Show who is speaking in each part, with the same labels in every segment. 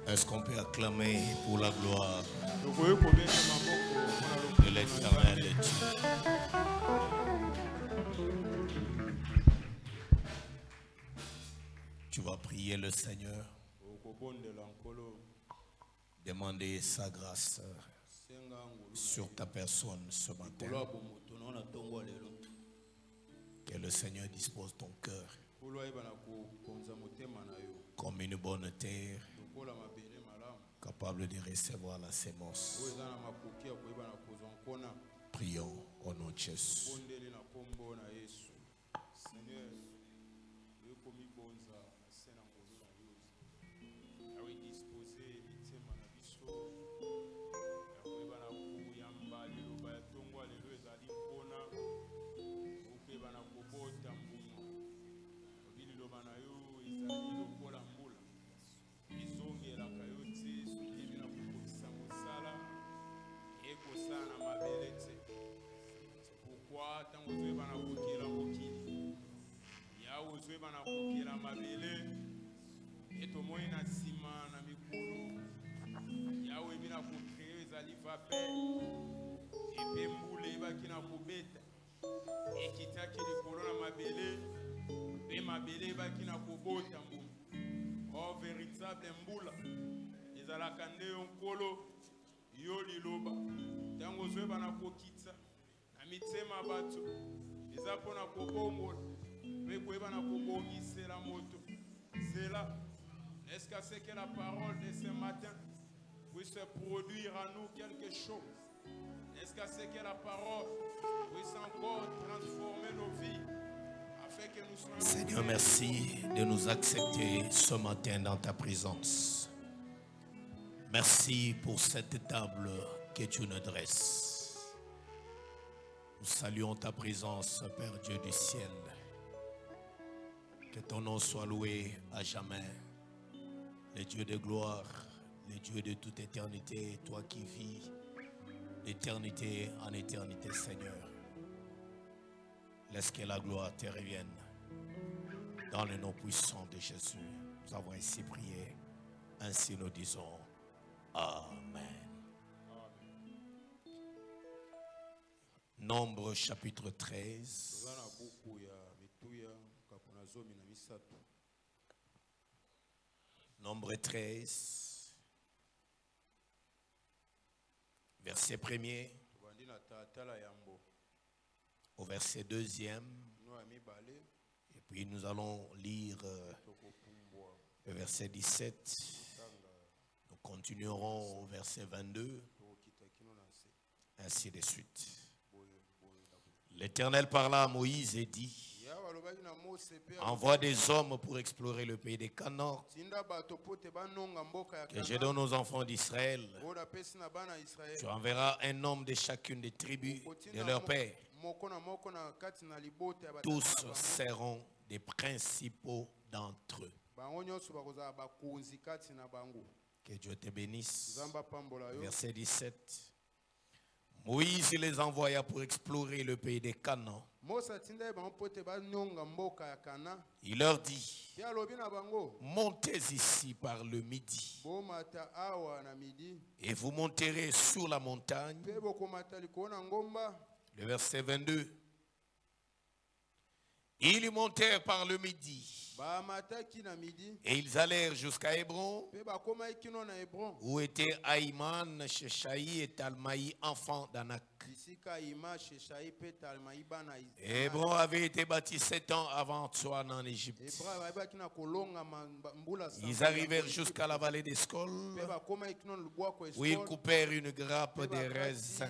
Speaker 1: Est-ce qu'on peut acclamer pour la gloire de l'Éternel Dieu? Tu vas prier le Seigneur, demander sa grâce sur ta personne ce matin. Que le Seigneur dispose ton cœur comme une bonne terre capable de recevoir la sémence. Prions au nom de Jésus.
Speaker 2: Oh, véritable mboula. Ils ont la candé en colo. Yoli loba. Tango zwe bana kokitsa. Amitema batu. Ils apona kobomo. Pekwe bana kobomi c'est la moto. C'est là. Est-ce que c'est que la parole de ce matin puisse produire à nous quelque chose? Est-ce que c'est que la parole puisse encore transformer nos vies?
Speaker 1: Seigneur, merci de nous accepter ce matin dans ta présence. Merci pour cette table que tu nous dresses. Nous saluons ta présence, Père Dieu du ciel. Que ton nom soit loué à jamais. Le Dieu de gloire, le Dieu de toute éternité, toi qui vis d'éternité en éternité, Seigneur. Laisse que la gloire te revienne. Dans le nom puissant de Jésus, nous avons ainsi prié. Ainsi nous disons Amen. Nombre chapitre 13. Nombre 13. Verset 1er. Au verset 2e. Et puis nous allons lire le verset 17. Nous continuerons au verset 22. Ainsi de suite. L'Éternel parla à Moïse et dit: envoie des hommes pour explorer le pays des Canaan, que je donne aux enfants d'Israël. Tu enverras un homme de chacune des tribus de leur père. Tous seront des principaux d'entre eux. Que Dieu te bénisse. Verset 17. Moïse les envoya pour explorer le pays des Canaan. Il leur dit: montez ici par le midi, et vous monterez sur la montagne. Le verset 22. Ils montèrent par le midi. Et ils allèrent jusqu'à Hébron, où étaient Aïman, Sheshaï et Talmaï, enfants d'Anak. Hébron avait été bâti 7 ans avant Tsoan en Égypte. Ils arrivèrent jusqu'à la vallée d'Escol, où ils coupèrent une grappe de raisins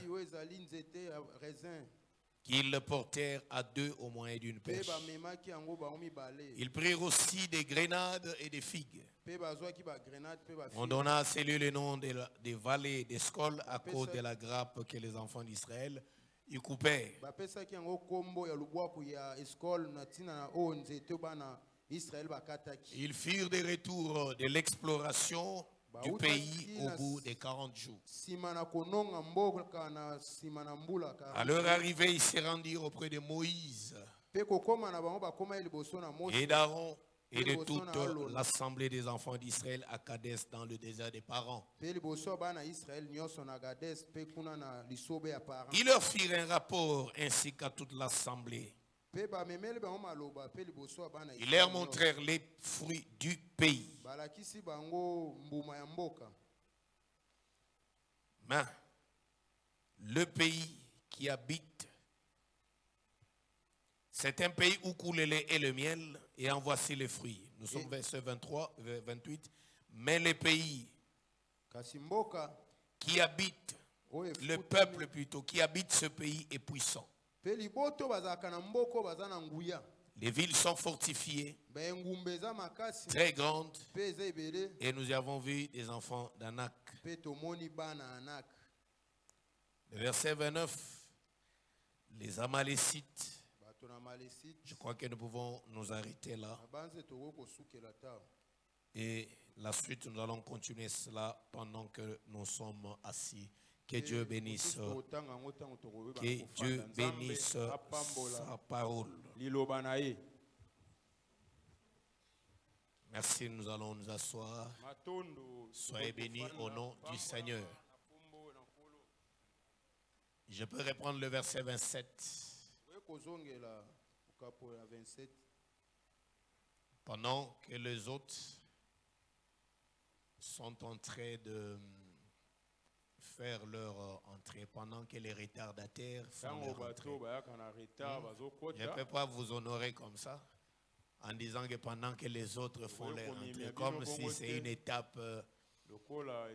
Speaker 1: qu'ils portèrent à 2 au moyen d'une pêche. Ils prirent aussi des grenades et des figues. On donna à ces lieux le nom des vallées d'Escol à cause de la grappe que les enfants d'Israël y coupèrent. Ils firent des retours de l'exploration du pays au bout des 40 jours. À leur arrivée, ils se rendirent auprès de Moïse et d'Aaron et de toute l'assemblée des enfants d'Israël à Kadès dans le désert des parents. Ils leur firent un rapport ainsi qu'à toute l'assemblée. Ils leur montrèrent les fruits du pays. Mais le pays qui habite, c'est un pays où coule le lait et le miel, et en voici les fruits. Nous sommes verset 23, 28. Mais le pays qui habite, le peuple plutôt, qui habite ce pays est puissant. Les villes sont fortifiées, très grandes, et nous y avons vu des enfants d'Anak. Le verset 29, les Amalécites. Je crois que nous pouvons nous arrêter là. Et la suite, nous allons continuer cela pendant que nous sommes assis. Que Dieu bénisse. Que Dieu bénisse sa parole. Merci, nous allons nous asseoir. Soyez bénis au nom du Seigneur. Je peux reprendre le verset 27. Pendant que les autres sont en train de faire leur entrée, pendant que les retardataires font leur entrée. Je ne peux pas vous honorer comme ça, en disant que pendant que les autres font leur entrée, comme si c'est une étape.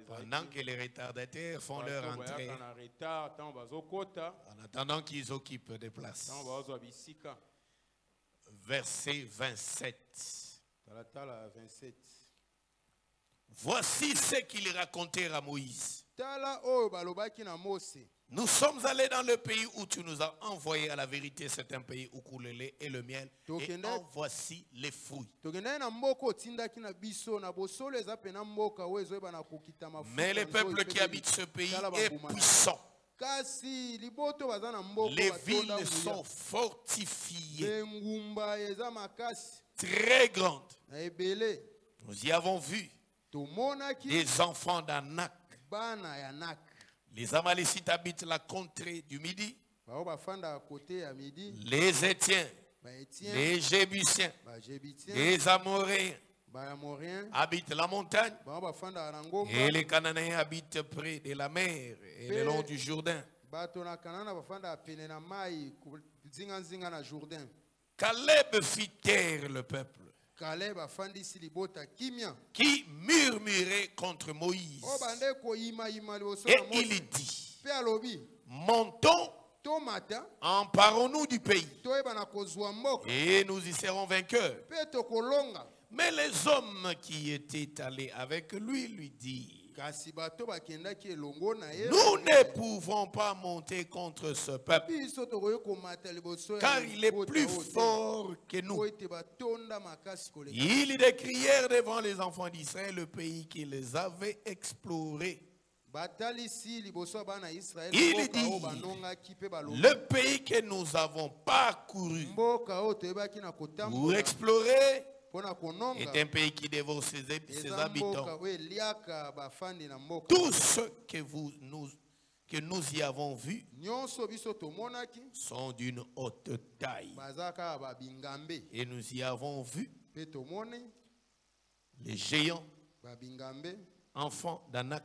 Speaker 1: Pendant que les retardataires font leur entrée, en attendant qu'ils occupent des places. Verset 27. Voici ce qu'il racontait à Moïse. Nous sommes allés dans le pays où tu nous as envoyés. À la vérité, c'est un pays où coule le lait et le miel. Et en voici les fruits. Mais le peuple qui habite ce pays est puissant. Les villes sont fortifiées, très grandes. Nous y avons vu des enfants d'Anak. Les Amalécites habitent la contrée du Midi. Les Étiens, les Jébusiens, les Amoréens habitent la montagne. Et les Cananéens habitent près de la mer et le long du Jourdain. Caleb fit taire le peuple qui murmurait contre Moïse. Et il dit, montons, emparons-nous du pays, et nous y serons vainqueurs. Mais les hommes qui étaient allés avec lui lui dirent, nous ne pouvons pas monter contre ce peuple, car il est plus fort que nous. Ils décrièrent devant les enfants d'Israël le pays qu'ils avaient exploré. Il dit, le pays que nous avons parcouru pour explorer est un pays qui dévore ses habitants. Tous ceux que nous y avons vus sont d'une haute taille. Et nous y avons vu les géants, enfants d'Anak,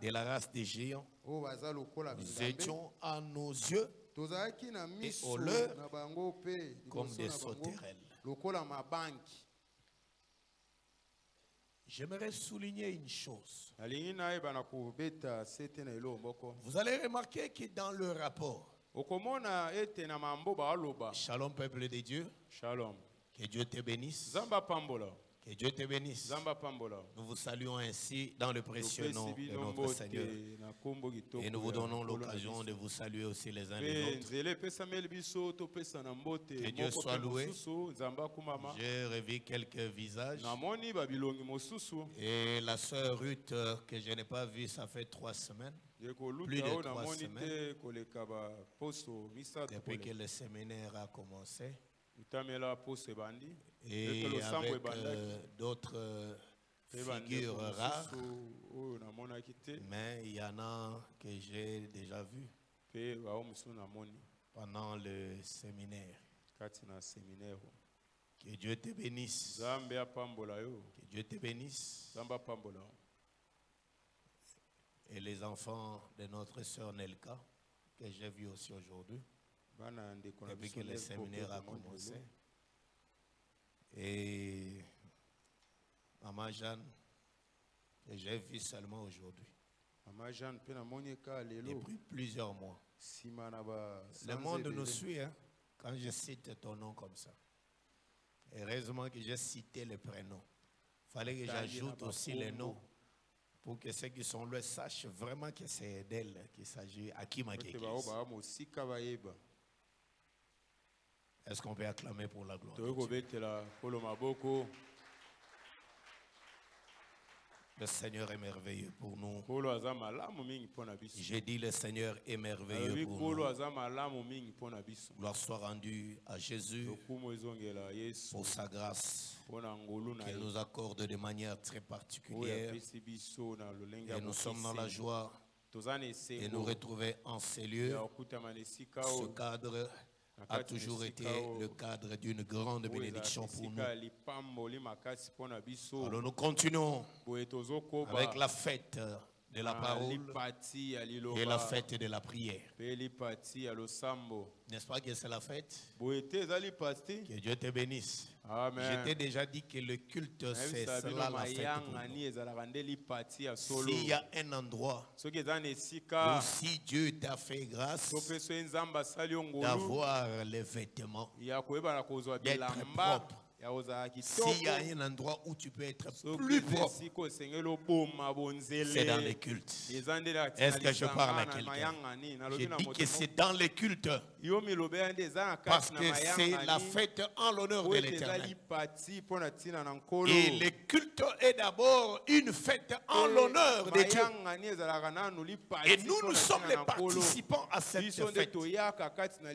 Speaker 1: de la race des géants. Nous étions à nos yeux et aux leurs comme des sauterelles. J'aimerais souligner une chose. Vous allez remarquer que dans le rapport, Shalom peuple de Dieu,
Speaker 2: Shalom.
Speaker 1: Que Dieu te bénisse. Que Dieu te bénisse. Nous vous saluons ainsi dans le précieux nom de notre Seigneur. Et nous vous donnons l'occasion de vous saluer aussi les uns les autres. Que Dieu soit loué. J'ai revu quelques visages. Et la sœur Ruth que je n'ai pas vue, ça fait 3 semaines. Plus de 3 semaines. Depuis que le séminaire a commencé. Et avec d'autres figures rares, mais il y en a que j'ai déjà vu pendant le séminaire. Que Dieu te bénisse. Que Dieu te bénisse. Et les enfants de notre sœur Nelka, que j'ai vu aussi aujourd'hui, depuis que le séminaire a commencé. Et Maman Jeanne, que j'ai vu seulement aujourd'hui. Depuis plusieurs mois. Le monde nous suit, hein, quand je cite ton nom comme ça. Heureusement que j'ai cité le prénom. Il fallait que j'ajoute aussi les noms pour que ceux qui sont là sachent vraiment que c'est d'elle qu'il s'agit. Akima Kekis. Est-ce qu'on peut acclamer pour la gloire de Dieu? Le Seigneur est merveilleux pour nous. J'ai dit le Seigneur est merveilleux pour nous. Gloire soit rendue à Jésus pour sa grâce qu'il nous accorde de manière très particulière. Et nous sommes dans la joie et nous retrouver en ces lieux. Ce cadre a toujours été le cadre d'une grande bénédiction pour nous. Alors nous continuons avec la fête de la parole et la fête de la prière. N'est-ce pas que c'est la fête? Que Dieu te bénisse. Je t'ai déjà dit que le culte, c'est cela la fête pour nous. S'il y a un endroit où si Dieu t'a fait grâce d'avoir les vêtements, d'être propre, s'il y a un endroit où tu peux être plus propre, c'est dans les cultes. Est-ce que je parle à quelqu'un? Je dis que c'est dans les cultes. Parce que c'est la fête en l'honneur de l'Éternel. Et le culte est d'abord une fête en l'honneur de Dieu. Et nous sommes les participants à cette fête.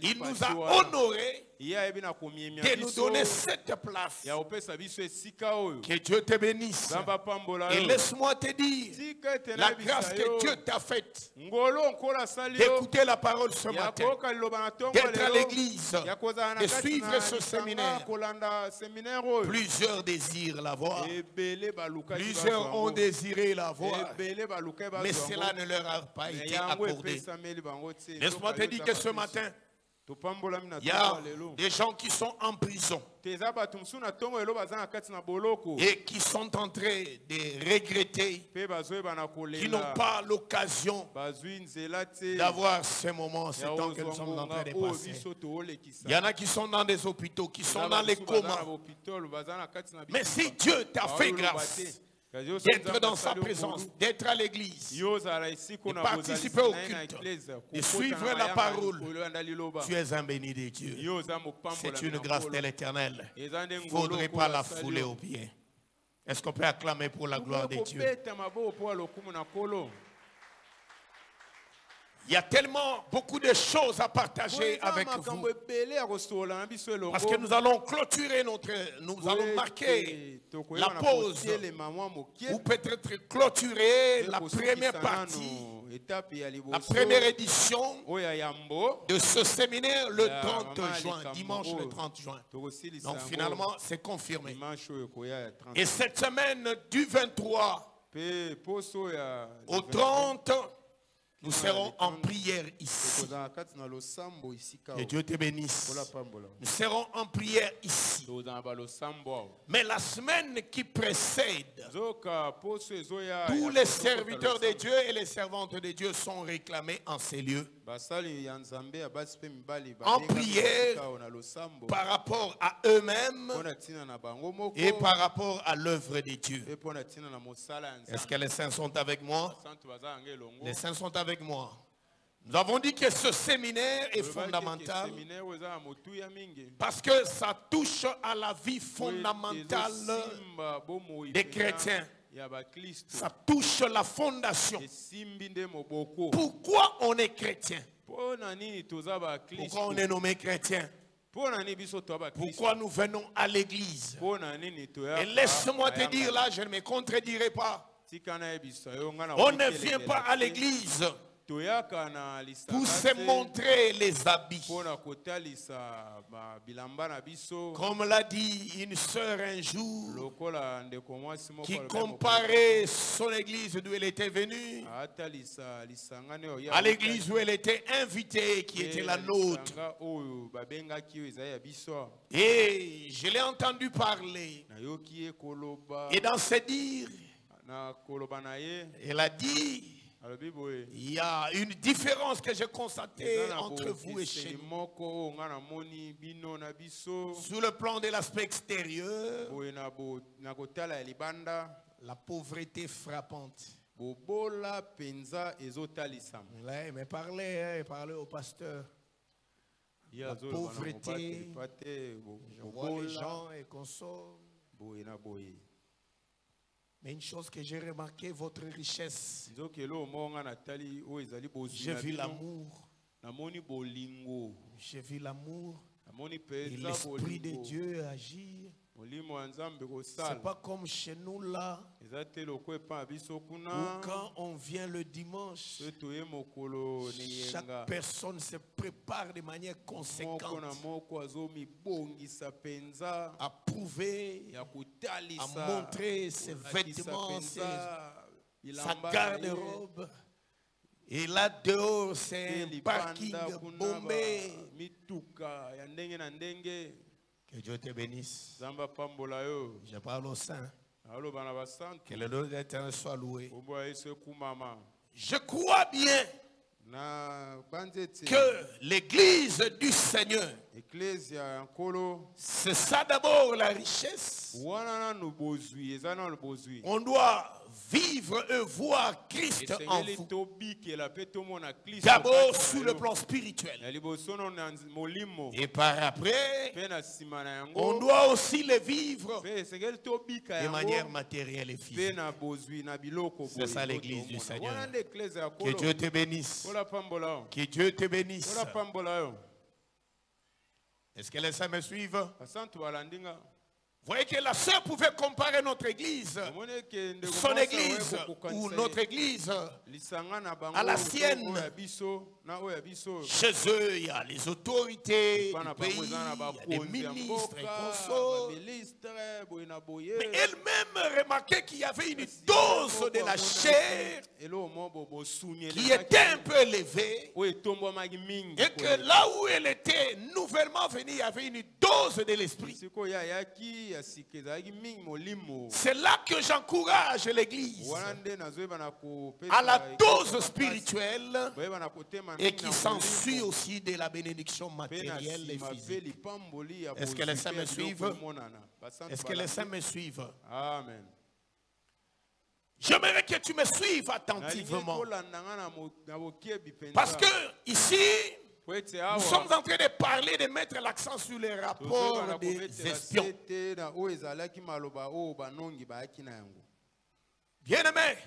Speaker 1: Il nous a honorés de nous donner cette place. Que Dieu te bénisse. Et laisse-moi te dire la grâce que Dieu t'a faite d'écouter la parole ce matin, d'être à l'église, de suivre ce séminaire. Plusieurs désirent la voir. Plusieurs ont désiré la voir, mais cela ne leur a pas été accordé. Laisse-moi te dire que ce matin, il y a des gens qui sont en prison et qui sont en train de regretter, qui n'ont pas l'occasion d'avoir ce moment, ce temps que nous sommes en train de passer. Il y en a qui sont dans des hôpitaux, qui sont dans les comas. Mais si Dieu t'a fait grâce d'être dans sa présence, d'être à l'église, de participer au culte, de suivre la parole, tu es un béni de Dieu. C'est une grâce de l'Éternel. Il ne faudrait pas la fouler aux pieds. Est-ce qu'on peut acclamer pour la gloire de Dieu? Il y a tellement beaucoup de choses à partager avec vous. Parce que nous allons clôturer nous allons marquer la pause, ou peut-être clôturer la première partie, la première édition de ce séminaire le 30 juin, dimanche le 30 juin. Donc finalement, c'est confirmé. Et cette semaine du 23 au 30, nous serons en prière ici. Que Dieu te bénisse. Nous serons en prière ici. Mais la semaine qui précède, tous les serviteurs de Dieu et les servantes de Dieu sont réclamés en ces lieux, en prière par rapport à eux-mêmes et par rapport à l'œuvre de Dieu. Est-ce que les saints sont avec moi? Les saints sont avec moi. Nous avons dit que ce séminaire est fondamental parce que ça touche à la vie fondamentale des chrétiens. Ça touche la fondation. Pourquoi on est chrétien? Pourquoi on est nommé chrétien? Pourquoi nous venons à l'église? Et laisse-moi te dire là, je ne me contredirai pas. On ne vient pas à l'église pour se montrer les habits. Comme l'a dit une sœur un jour, qui comparait son église d'où elle était venue à l'église où elle était invitée, qui était la nôtre. Et je l'ai entendu parler. Et dans ses dires, elle a dit, il y a une différence que j'ai constatée entre vous et chez nous. Sur le plan de l'aspect extérieur, la pauvreté frappante. Mais parlez au pasteur. La pauvreté, je vois les gens et console. Mais une chose que j'ai remarqué, votre richesse. J'ai vu l'amour. J'ai vu l'amour. Et l'Esprit de Dieu agir. C'est pas comme chez nous là, où quand on vient le dimanche, chaque personne se prépare de manière conséquente à prouver, à montrer ses vêtements, sa garde-robe. Et là dehors, c'est un parking bombé. Que Dieu te bénisse. Je parle au Saint. Que le nom de l'Éternel soit loué. Je crois bien que l'église du Seigneur, c'est ça d'abord la richesse. On doit vivre et voir Christ en vous. D'abord sur le plan spirituel. Et par après, on doit aussi le vivre de manière matérielle et physique. C'est ça l'église du Seigneur. Que Dieu te bénisse. Que Dieu te bénisse. Est-ce que les saints me suivent? Vous voyez que la sœur pouvait comparer notre église, son église ou notre église à la sienne. Chez eux, il y a les autorités du pays, il y a des ministres et consorts. Mais elle-même remarquait qu'il y avait une dose de la chair qui était un peu élevée. Et que là où elle était nouvellement venue, il y avait une dose de l'esprit. C'est là que j'encourage l'église à la dose spirituelle et qui s'ensuit aussi de la bénédiction matérielle et physique. Est-ce que les saints me suivent? Est-ce que les saints me suivent?
Speaker 2: Amen.
Speaker 1: J'aimerais que tu me suives attentivement. Parce que ici, nous sommes en train de parler, de mettre l'accent sur les rapports des espions. Bien-aimé,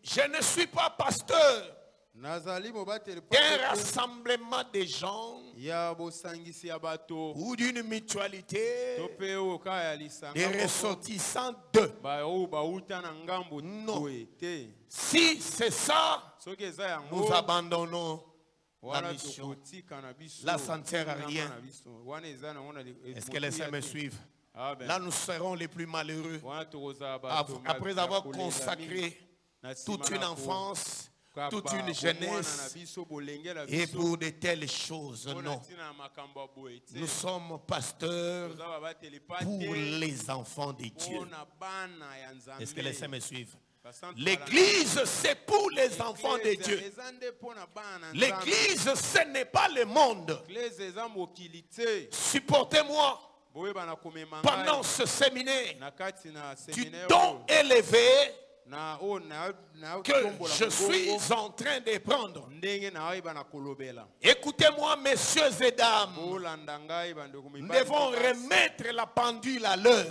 Speaker 1: je ne suis pas pasteur d'un rassemblement de gens ou d'une mutualité des ressortissants d'eux. Non. Si c'est ça, nous abandonnons la mission. Là, ça ne sert à rien. Est-ce que les saints me suivent? Là, nous serons les plus malheureux après avoir consacré toute une enfance, toute une jeunesse et pour de telles choses. Non. Nous sommes pasteurs pour les enfants de Dieu. Est-ce que les saints me suivent? L'église, c'est pour les enfants de Dieu. L'église, ce n'est pas le monde. Supportez-moi pendant ce séminaire du don élevé que je suis en train de prendre. Écoutez-moi, messieurs et dames, nous devons remettre la pendule à l'heure.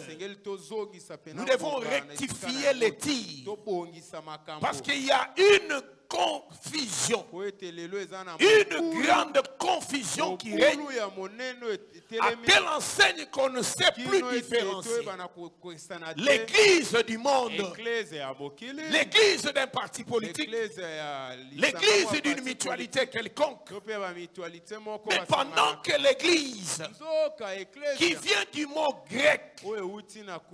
Speaker 1: Nous devons rectifier les tirs, parce qu'il y a une confusion. Une grande confusion qui règne. À telle enseigne qu'on ne sait plus différencier l'église du monde, l'église d'un parti politique, l'église d'une mutualité quelconque. Mais pendant que l'église, qui vient du mot grec,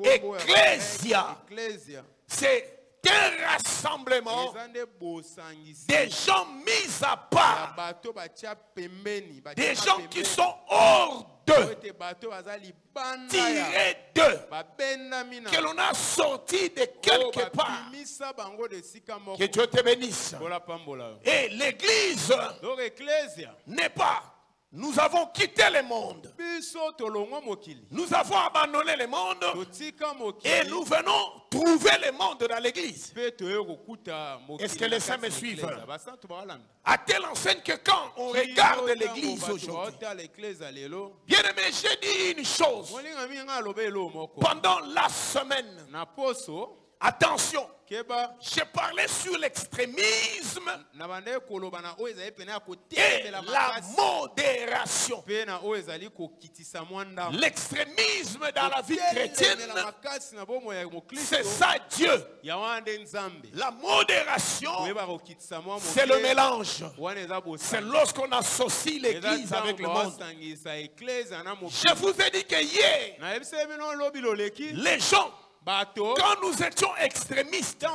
Speaker 1: ecclésia, c'est un rassemblement des gens mis à part, des gens qui sont hors d'eux, tirés d'eux, que l'on a sorti de quelque part. Que Dieu te bénisse. Et l'église n'est pas. Nous avons quitté le monde. Nous avons abandonné le monde et nous venons trouver le monde dans l'église. Est-ce que les saints me suivent? À telle enseigne que quand on regarde l'église aujourd'hui, bien aimé, j'ai dit une chose. Pendant la semaine, attention, j'ai parlé sur l'extrémisme et la modération. L'extrémisme dans la vie chrétienne, c'est ça Dieu. La modération, c'est le mélange. C'est lorsqu'on associe l'église avec le monde. Je vous ai dit que hier, les gens, quand nous étions extrémistes,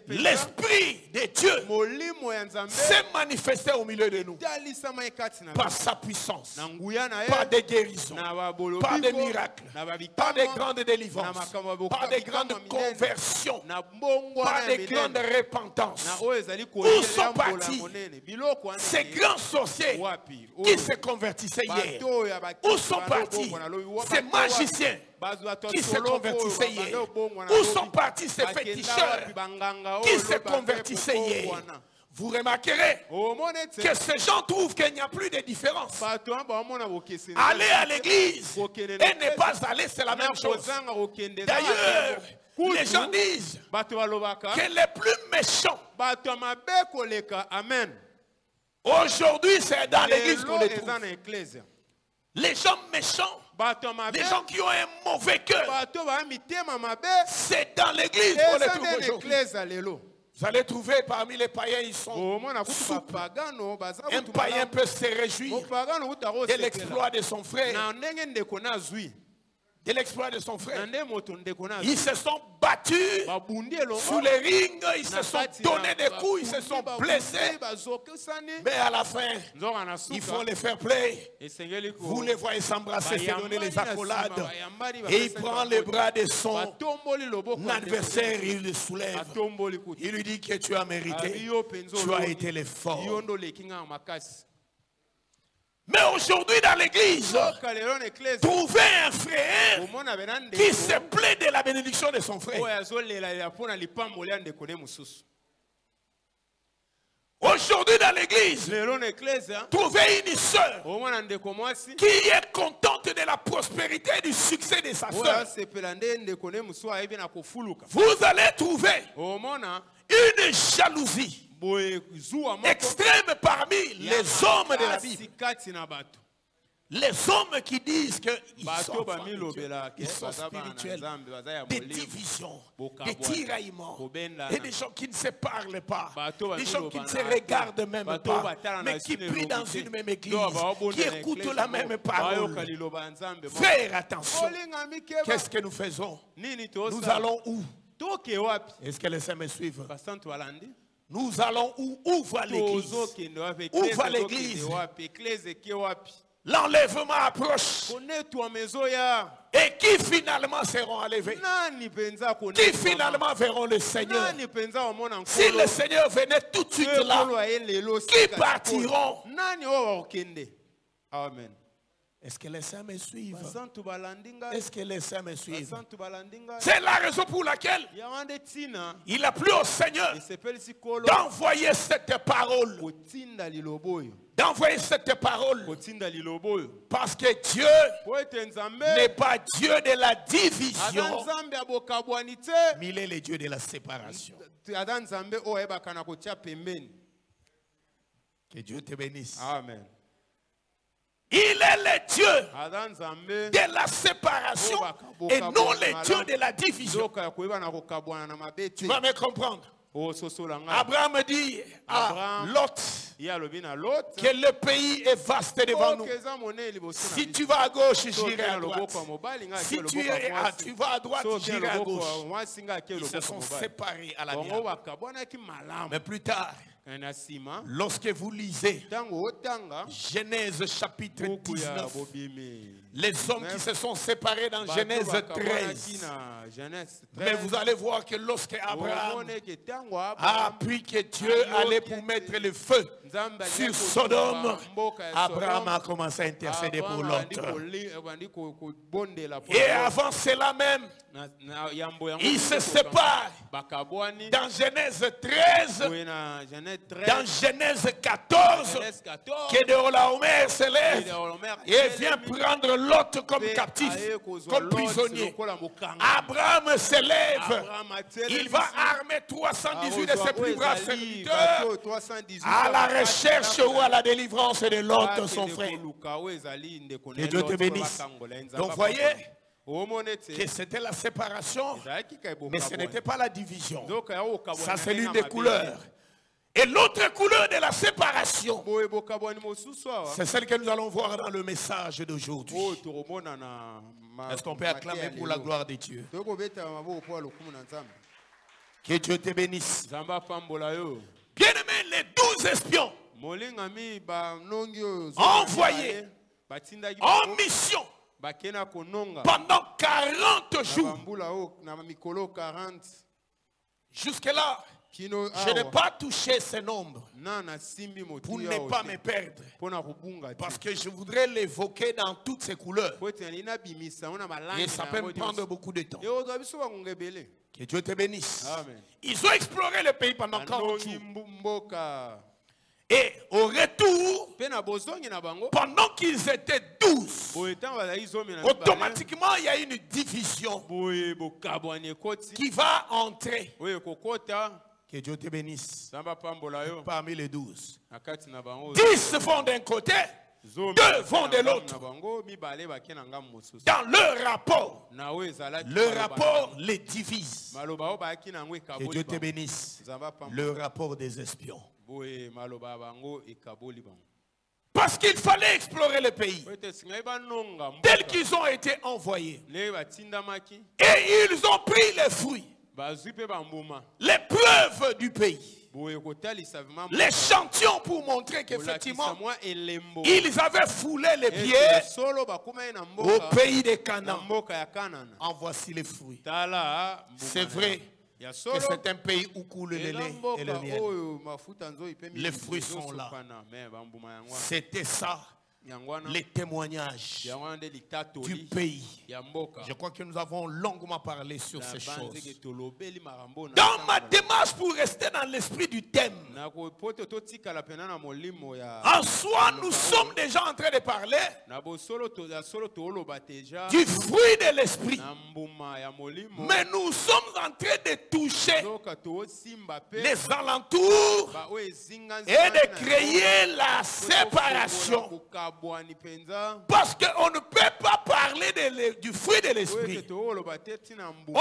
Speaker 1: l'Esprit de Dieu s'est manifesté au milieu de nous par sa puissance, par des guérisons, par des miracles, par des grandes délivrances, par des grandes conversions, par des grandes repentances. Où sont partis ces grands sorciers qui se convertissaient hier? Où sont partis ces magiciens qui se convertissaient hier? Où sont partis ces féticheurs qui se convertissaient hier? Vous remarquerez que ces gens trouvent qu'il n'y a plus de différence. Aller à l'église et ne pas aller, c'est la même chose. D'ailleurs, les gens disent que les plus méchants, aujourd'hui, c'est dans l'église qu'on les trouve. Les gens méchants, les gens qui ont un mauvais cœur, c'est dans l'église qu'on les trouve aujourd'hui. Vous allez trouver parmi les païens, ils sont souples. Un païen peut se réjouir de l'exploit de son frère. De l'exploit de son frère. Ils se sont battus sous les rings, ils se sont donné des coups, ils se sont blessés. Mais à la fin, ils font les fair play. Vous les voyez s'embrasser, se donner les accolades. Et il prend les bras de son adversaire, il le soulève. Il lui dit que tu as mérité, tu as été le fort. Mais aujourd'hui dans l'église, trouver un frère qui se plaît de la bénédiction de son frère. Aujourd'hui dans l'église, trouver une sœur qui est contente de la prospérité et du succès de sa sœur. Vous allez trouver une jalousie extrême parmi les hommes de la Bible. Les hommes qui disent qu'ils sont, ils sont spirituels, des divisions, des tiraillements, et des gens qui ne se parlent pas, des gens qui ne se regardent même pas, mais qui prient dans une même église, qui écoutent la même parole. Faire attention. Qu'est-ce que nous faisons? Nous allons où? Est-ce que les saints me suivent? Nous allons où? Où va l'église? Où va l'église? L'enlèvement approche. Et qui finalement seront enlevés? Qui finalement verront le Seigneur? Si le Seigneur venait tout de suite là, qui partiront?
Speaker 2: Amen.
Speaker 1: Est-ce que les saints me suivent? Est-ce que les saints me suivent?
Speaker 3: C'est la raison pour laquelle il a plu au Seigneur d'envoyer cette parole. D'envoyer cette parole. Parce que Dieu n'est pas Dieu de la division,
Speaker 1: mais il est le Dieu de la séparation. Que Dieu te bénisse.
Speaker 2: Amen.
Speaker 3: Il est le Dieu de la séparation et non le Dieu de la division. Tu vas me comprendre. Abraham dit à Lot que le pays est vaste devant nous. Si tu vas à gauche, j'irai à droite. Si tu vas à droite, j'irai à gauche. Ils se sont séparés à la mienne. Mais plus tard, lorsque vous lisez Genèse chapitre 19, les hommes qui se sont séparés dans Genèse 13, mais vous allez voir que lorsque Abraham a appris que Dieu allait pour mettre le feu sur Sodome, Abraham a commencé à intercéder pour l'autre. Et avant cela même, il se sépare dans Genèse 13, dans Genèse 14, que Kedorlaomer se lève et vient prendre Lot comme captif, comme prisonnier. Abraham se lève, il va armer 318 de ses plus braves serviteurs à la recherche ou à la délivrance de Lot, son frère. Que Dieu te bénisse. Donc voyez que c'était la séparation, mais ce n'était pas la division. Ça, c'est l'une des couleurs. Et l'autre couleur de la séparation, c'est celle que nous allons voir dans le message d'aujourd'hui. Est-ce qu'on peut acclamer pour la gloire de Dieu? Que Dieu te bénisse. Bien-aimé, les 12 espions envoyés en mission pendant 40 jours. Jusque-là, je n'ai pas touché ce nombre pour ne pas me perdre. Parce que je voudrais l'évoquer dans toutes ses couleurs. Et ça peut me prendre beaucoup de temps. Que Dieu te bénisse.
Speaker 2: Amen.
Speaker 3: Ils ont exploré le pays pendant 40 jours. Et au retour, pendant qu'ils étaient 12, automatiquement il y a une division qui va entrer. Que Dieu te bénisse. Parmi les 12, 10 vont d'un côté, 2 vont de l'autre. Dans leur rapport les divise. Que Dieu te bénisse. Le rapport des espions. Parce qu'il fallait explorer le pays tel qu'ils ont été envoyés. Et ils ont pris les fruits, les preuves du pays, l'échantillon pour montrer qu'effectivement ils avaient foulé les pieds au pays de Canaan. En voici les fruits. C'est vrai que c'est un pays où coule le lait et le miel. Les fruits sont là. C'était ça, les témoignages du pays. Je crois que nous avons longuement parlé sur ces choses. Dans ma démarche pour rester dans l'esprit du thème, en soi, nous sommes déjà en train de parler du fruit de l'esprit. Mais nous sommes en train de toucher les alentours et de créer la séparation. Parce qu'on ne peut pas parler du fruit de l'esprit. On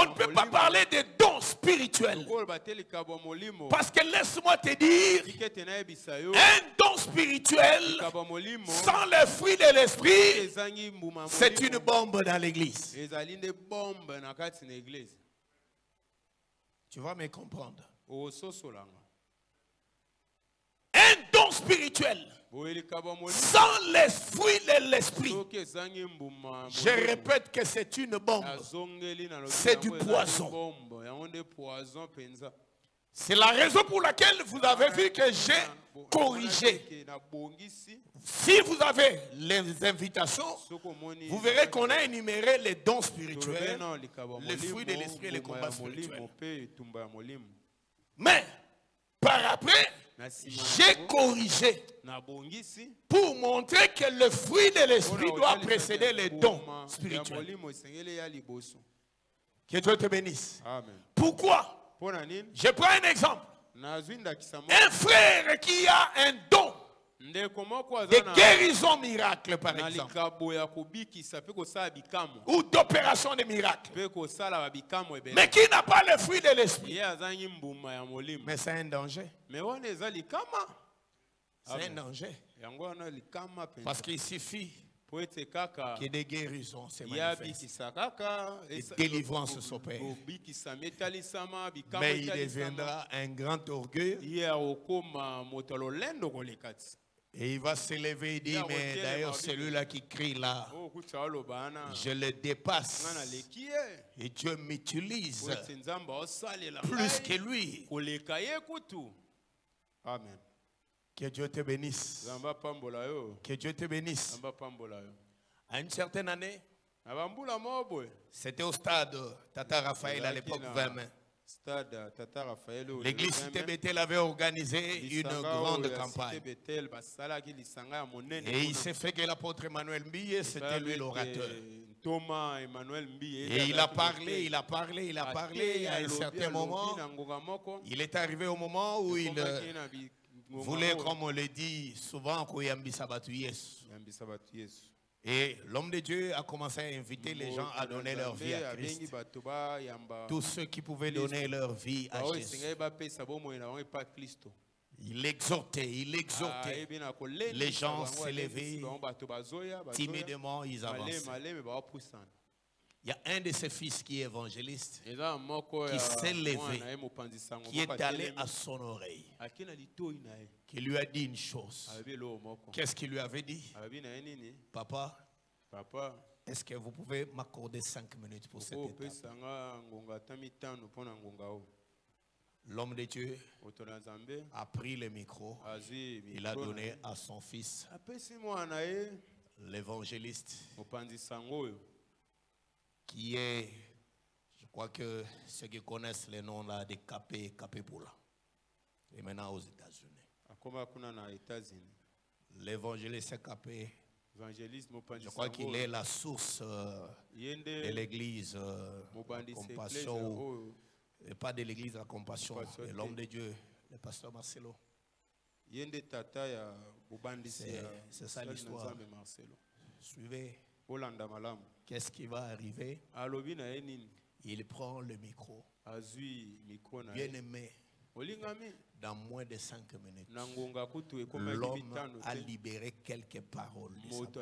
Speaker 3: ne peut pas parler des dons spirituels. Parce que laisse-moi te dire, un don spirituel sans le fruit de l'esprit, c'est une bombe dans l'église. Tu vas me comprendre. Un don spirituel sans les fruits de l'esprit, je répète que c'est une bombe. C'est du poison.
Speaker 1: C'est la raison pour laquelle vous avez vu que j'ai corrigé. Si vous avez les invitations, vous verrez qu'on a énuméré les dons spirituels, les fruits de l'esprit et les combats spirituels. Mais, par après, j'ai corrigé pour montrer que le fruit de l'esprit doit précéder les dons spirituels. Que Dieu te bénisse.
Speaker 2: Amen.
Speaker 1: Pourquoi? Je prends un exemple. Un frère qui a un don de guérison miracle, par exemple, ou d'opération de miracle, mais qui n'a pas le fruit de l'esprit, mais c'est un danger. C'est un danger. Parce qu'il suffit que des guérisons se manifestent, et délivrance s'opère. Mais il deviendra un grand orgueil. Et il va se lever et dire, mais d'ailleurs celui-là qui crie là, je le dépasse. Et Dieu m'utilise plus que lui.
Speaker 2: Amen.
Speaker 1: Que Dieu te bénisse. Que Dieu te bénisse. À une certaine année, c'était au stade Tata Raphaël à l'époque 20. L'église Bethel avait organisé une grande campagne. Et il s'est fait que l'apôtre Emmanuel Mbie, c'était lui l'orateur. Et il a parlé, il a parlé, il a parlé. À un certain moment, il est arrivé au moment où il voulait, comme on le dit souvent, et l'homme de Dieu a commencé à inviter les gens à donner leur vie à Christ. Tous ceux qui pouvaient donner leur vie à Jésus. Il exhortait, il exhortait. Les gens s'élevaient, timidement ils avançaient. Il y a un de ses fils qui est évangéliste, qui s'est levé, qui est allé à son oreille, qui lui a dit une chose. Qu'est-ce qu'il lui avait dit? Papa, est-ce que vous pouvez m'accorder 5 minutes pour cette étape? L'homme de Dieu a pris le micro, il a donné à son fils, l'évangéliste, qui est, je crois que ceux qui connaissent le nom là de Capépoula, et maintenant aux États-Unis. L'évangéliste Capé, je crois qu'il est la source de l'église Compassion, et pas de l'église La Compassion, de l'homme de Dieu, le pasteur Marcelo. C'est ça l'histoire. Suivez. Qu'est-ce qui va arriver? Il prend le micro. Bien aimé, dans moins de 5 minutes, l'homme a libéré quelques paroles de sa bouche.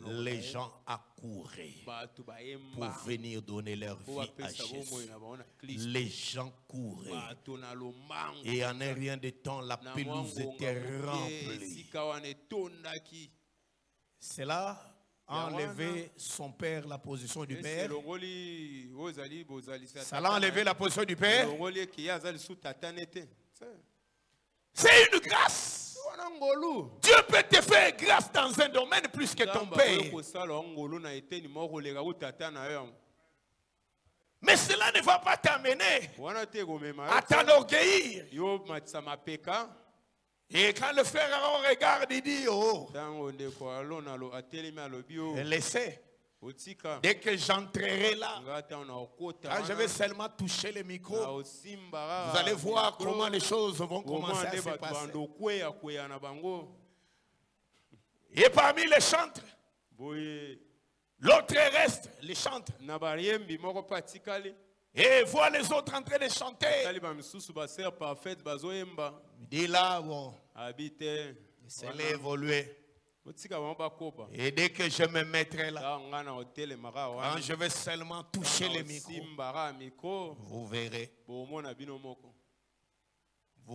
Speaker 1: Les gens accouraient pour venir donner leur vie à Jésus. Les gens couraient. Et en un rien de temps, la pelouse était remplie. Cela a enlevé son père, la position du père. Ça l'a enlevé la position du père. C'est une grâce. Dieu peut te faire grâce dans un domaine plus que ton père. Mais cela ne va pas t'amener à t'enorgueillir. Et quand le frère Aaron regarde, il dit, oh, laissez. Dès que j'entrerai là, quand je vais seulement toucher le micro, vous allez voir comment les choses vont commencer à se passer. Et parmi les chantres, l'autre reste, les chantres. Et voit les autres en train de chanter. Il dit là, bon, c'est l'évoluer. Et dès que je me mettrai là, quand je vais seulement toucher le micro, vous verrez. Vous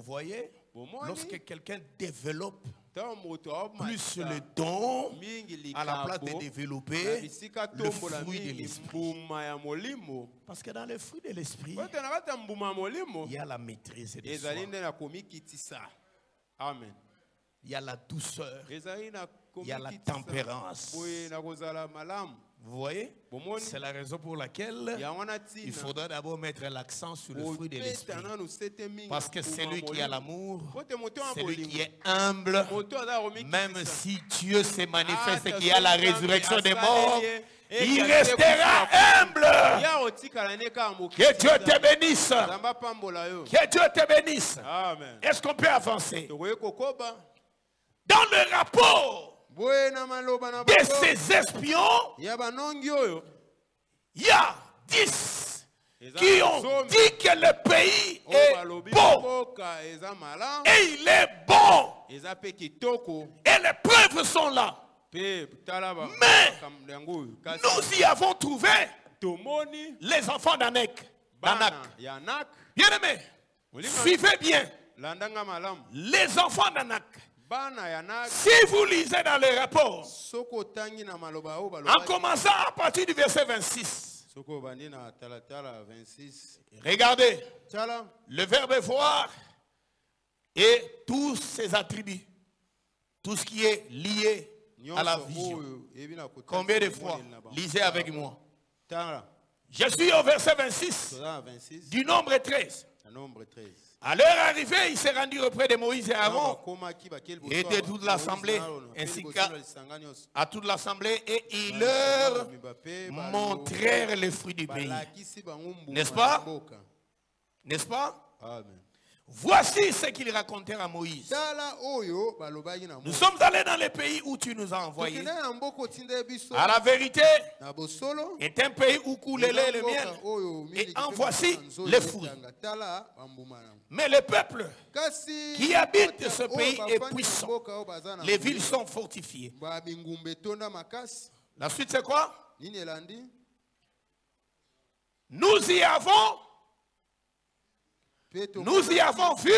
Speaker 1: voyez, lorsque quelqu'un développe plus le don à la place de développer le fruit de l'esprit. Parce que dans le fruit de l'esprit, il y a la maîtrise de soi.
Speaker 2: Amen.
Speaker 1: Il y a la douceur, il y a la tempérance. Vous voyez? C'est la raison pour laquelle il faudra d'abord mettre l'accent sur le fruit de l'esprit. Parce que celui qui a l'amour, celui qui est humble, même si Dieu se manifeste et qu'il y a la résurrection des morts, il restera humble. Que Dieu te bénisse. Que Dieu te bénisse. Est-ce qu'on peut avancer? Dans le rapport de ces espions, il y a 10 qui ont dit que le pays est bon. Et il est bon. Et les preuves sont là. Mais nous y avons trouvé les enfants d'Anak. Bien aimé, suivez bien. Les enfants d'Anak. Si vous lisez dans le rapport, en commençant à partir du verset 26, regardez le verbe voir et tous ses attributs, tout ce qui est lié à la vision. Combien de fois? Lisez avec moi. Je suis au verset 26 du nombre 13. À leur arrivée, il s'est rendu auprès de Moïse et Aaron et de toute l'assemblée, ainsi qu'à toute l'assemblée, et ils leur montrèrent les fruits du pays. N'est-ce pas? N'est-ce pas? Amen. Voici ce qu'ils racontèrent à Moïse. Nous sommes allés dans les pays où tu nous as envoyés. À la vérité, est un pays où coule le lait et le miel. Et en voici les fruits. Mais le peuple qui habite ce pays est puissant. Les villes sont fortifiées. La suite, c'est quoi? Nous y avons vu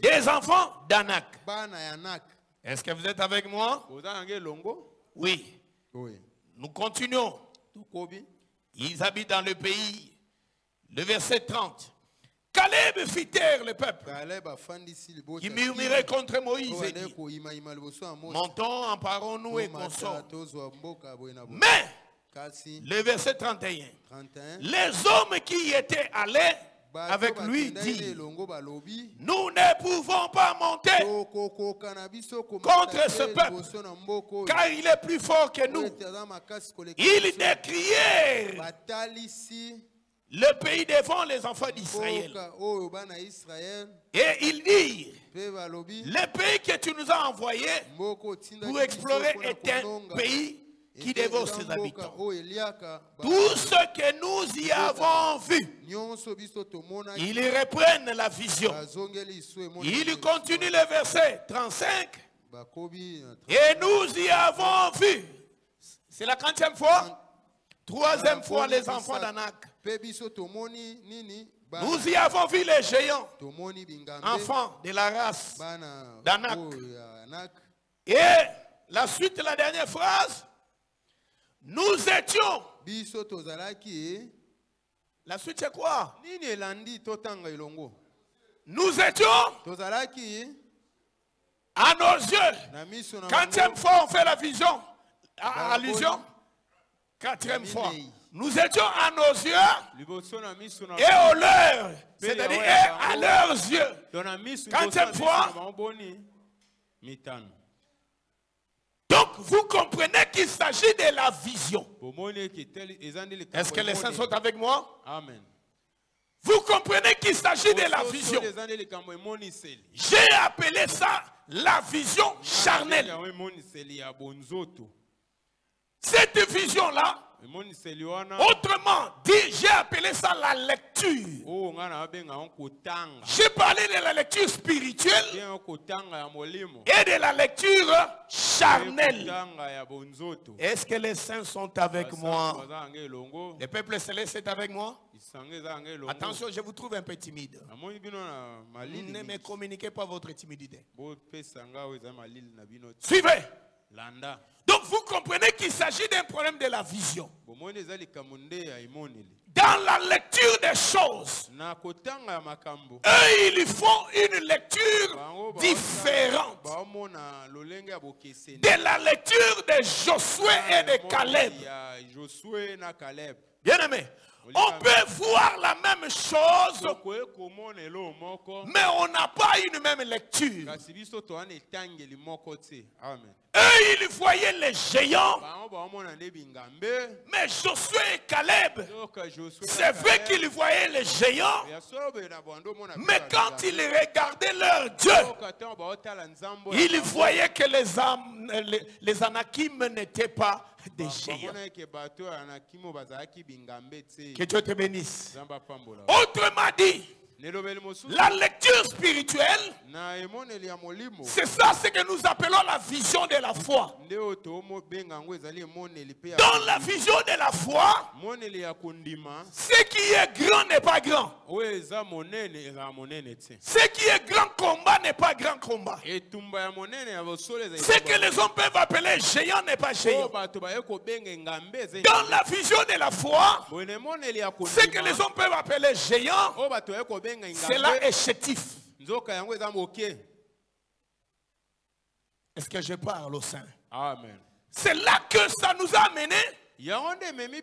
Speaker 1: des enfants d'Anak. Est-ce que vous êtes avec moi? Oui. Nous continuons. Ils habitent dans le pays. Le verset 30. Caleb fit taire le peuple qui murmurait contre Moïse et dit: montons, emparons-nous et consorts. Mais, le verset 31, les hommes qui y étaient allés avec lui dirent: nous ne pouvons pas monter contre ce peuple, car il est plus fort que nous. Ils décrièrent le pays devant les enfants d'Israël. Et ils dirent: le pays que tu nous as envoyé pour explorer est un pays qui dévore ses habitants. Tout ce que nous y avons vu, ils reprennent la vision. Ils continuent le verset 35. Et nous y avons vu. C'est la 30e fois. 3e fois les enfants d'Anak. Nous y avons vu les géants, enfants de la race d'Anak. Et la suite, la dernière phrase, nous étions. La suite, c'est quoi? Nous étions à nos yeux. 4e fois, on fait la vision, allusion. 4e fois. Nous étions à nos yeux et aux leurs, c'est-à-dire à leurs yeux. 4e fois. Donc vous comprenez qu'il s'agit de la vision. Est-ce que les saints sont avec moi? Amen. Vous comprenez qu'il s'agit de la vision. J'ai appelé ça la vision charnelle. Cette vision-là,
Speaker 3: Autrement dit, j'ai appelé ça la lecture. J'ai parlé de la lecture spirituelle et de la lecture charnelle. Est-ce que les saints sont avec moi? Le peuple céleste est avec moi? Attention, je vous trouve un peu timide. Ne me communiquez pas votre timidité. Suivez. Donc vous comprenez qu'il s'agit d'un problème de la vision. Dans la lecture des choses, eux, ils font une lecture différente de la lecture de Josué et de Caleb. Bien aimé, on peut voir la même chose, mais on n'a pas une même lecture. Eux, ils voyaient les géants, mais Josué et Caleb, c'est vrai qu'ils voyaient les géants, mais quand ils regardaient leur Dieu, ils voyaient que les Anakim n'étaient pas des géants. Que Dieu te bénisse. Autrement dit, la lecture spirituelle, c'est ça ce que nous appelons la vision de la foi. Dans la vision de la foi, ce qui est grand n'est pas grand. Ce qui est grand combat n'est pas grand combat. Ce que les hommes peuvent appeler géant n'est pas géant. Dans la vision de la foi, ce que les hommes peuvent appeler géant, cela est chétif. Est-ce que je parle au sein?
Speaker 2: Amen.
Speaker 3: C'est là que ça nous a amené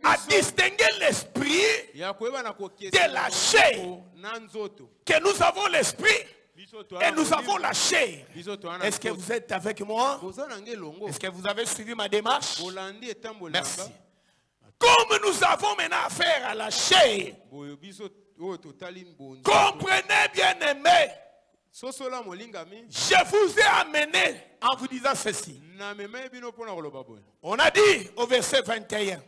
Speaker 3: à distinguer l'esprit de la chair. Que nous avons l'esprit et nous avons la chair. Est-ce que vous êtes avec moi? Est-ce que vous avez suivi ma démarche? Merci. Comme nous avons maintenant affaire à la chair, comprenez bien aimé, je vous ai amené en vous disant ceci. On a dit au verset 21,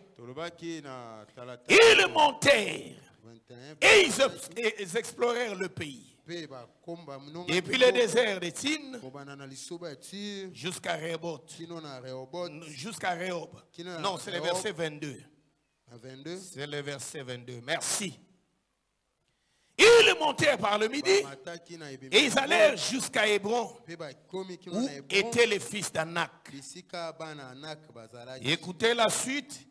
Speaker 3: ils montèrent et ils explorèrent le pays. Depuis le désert de Tin jusqu'à Rehoboth. Jusqu'à Rehob. Non, c'est le verset 22. C'est le verset 22. Merci. Ils montèrent par le midi et ils allèrent jusqu'à Hébron, où étaient les fils d'Anak. Écoutez la suite.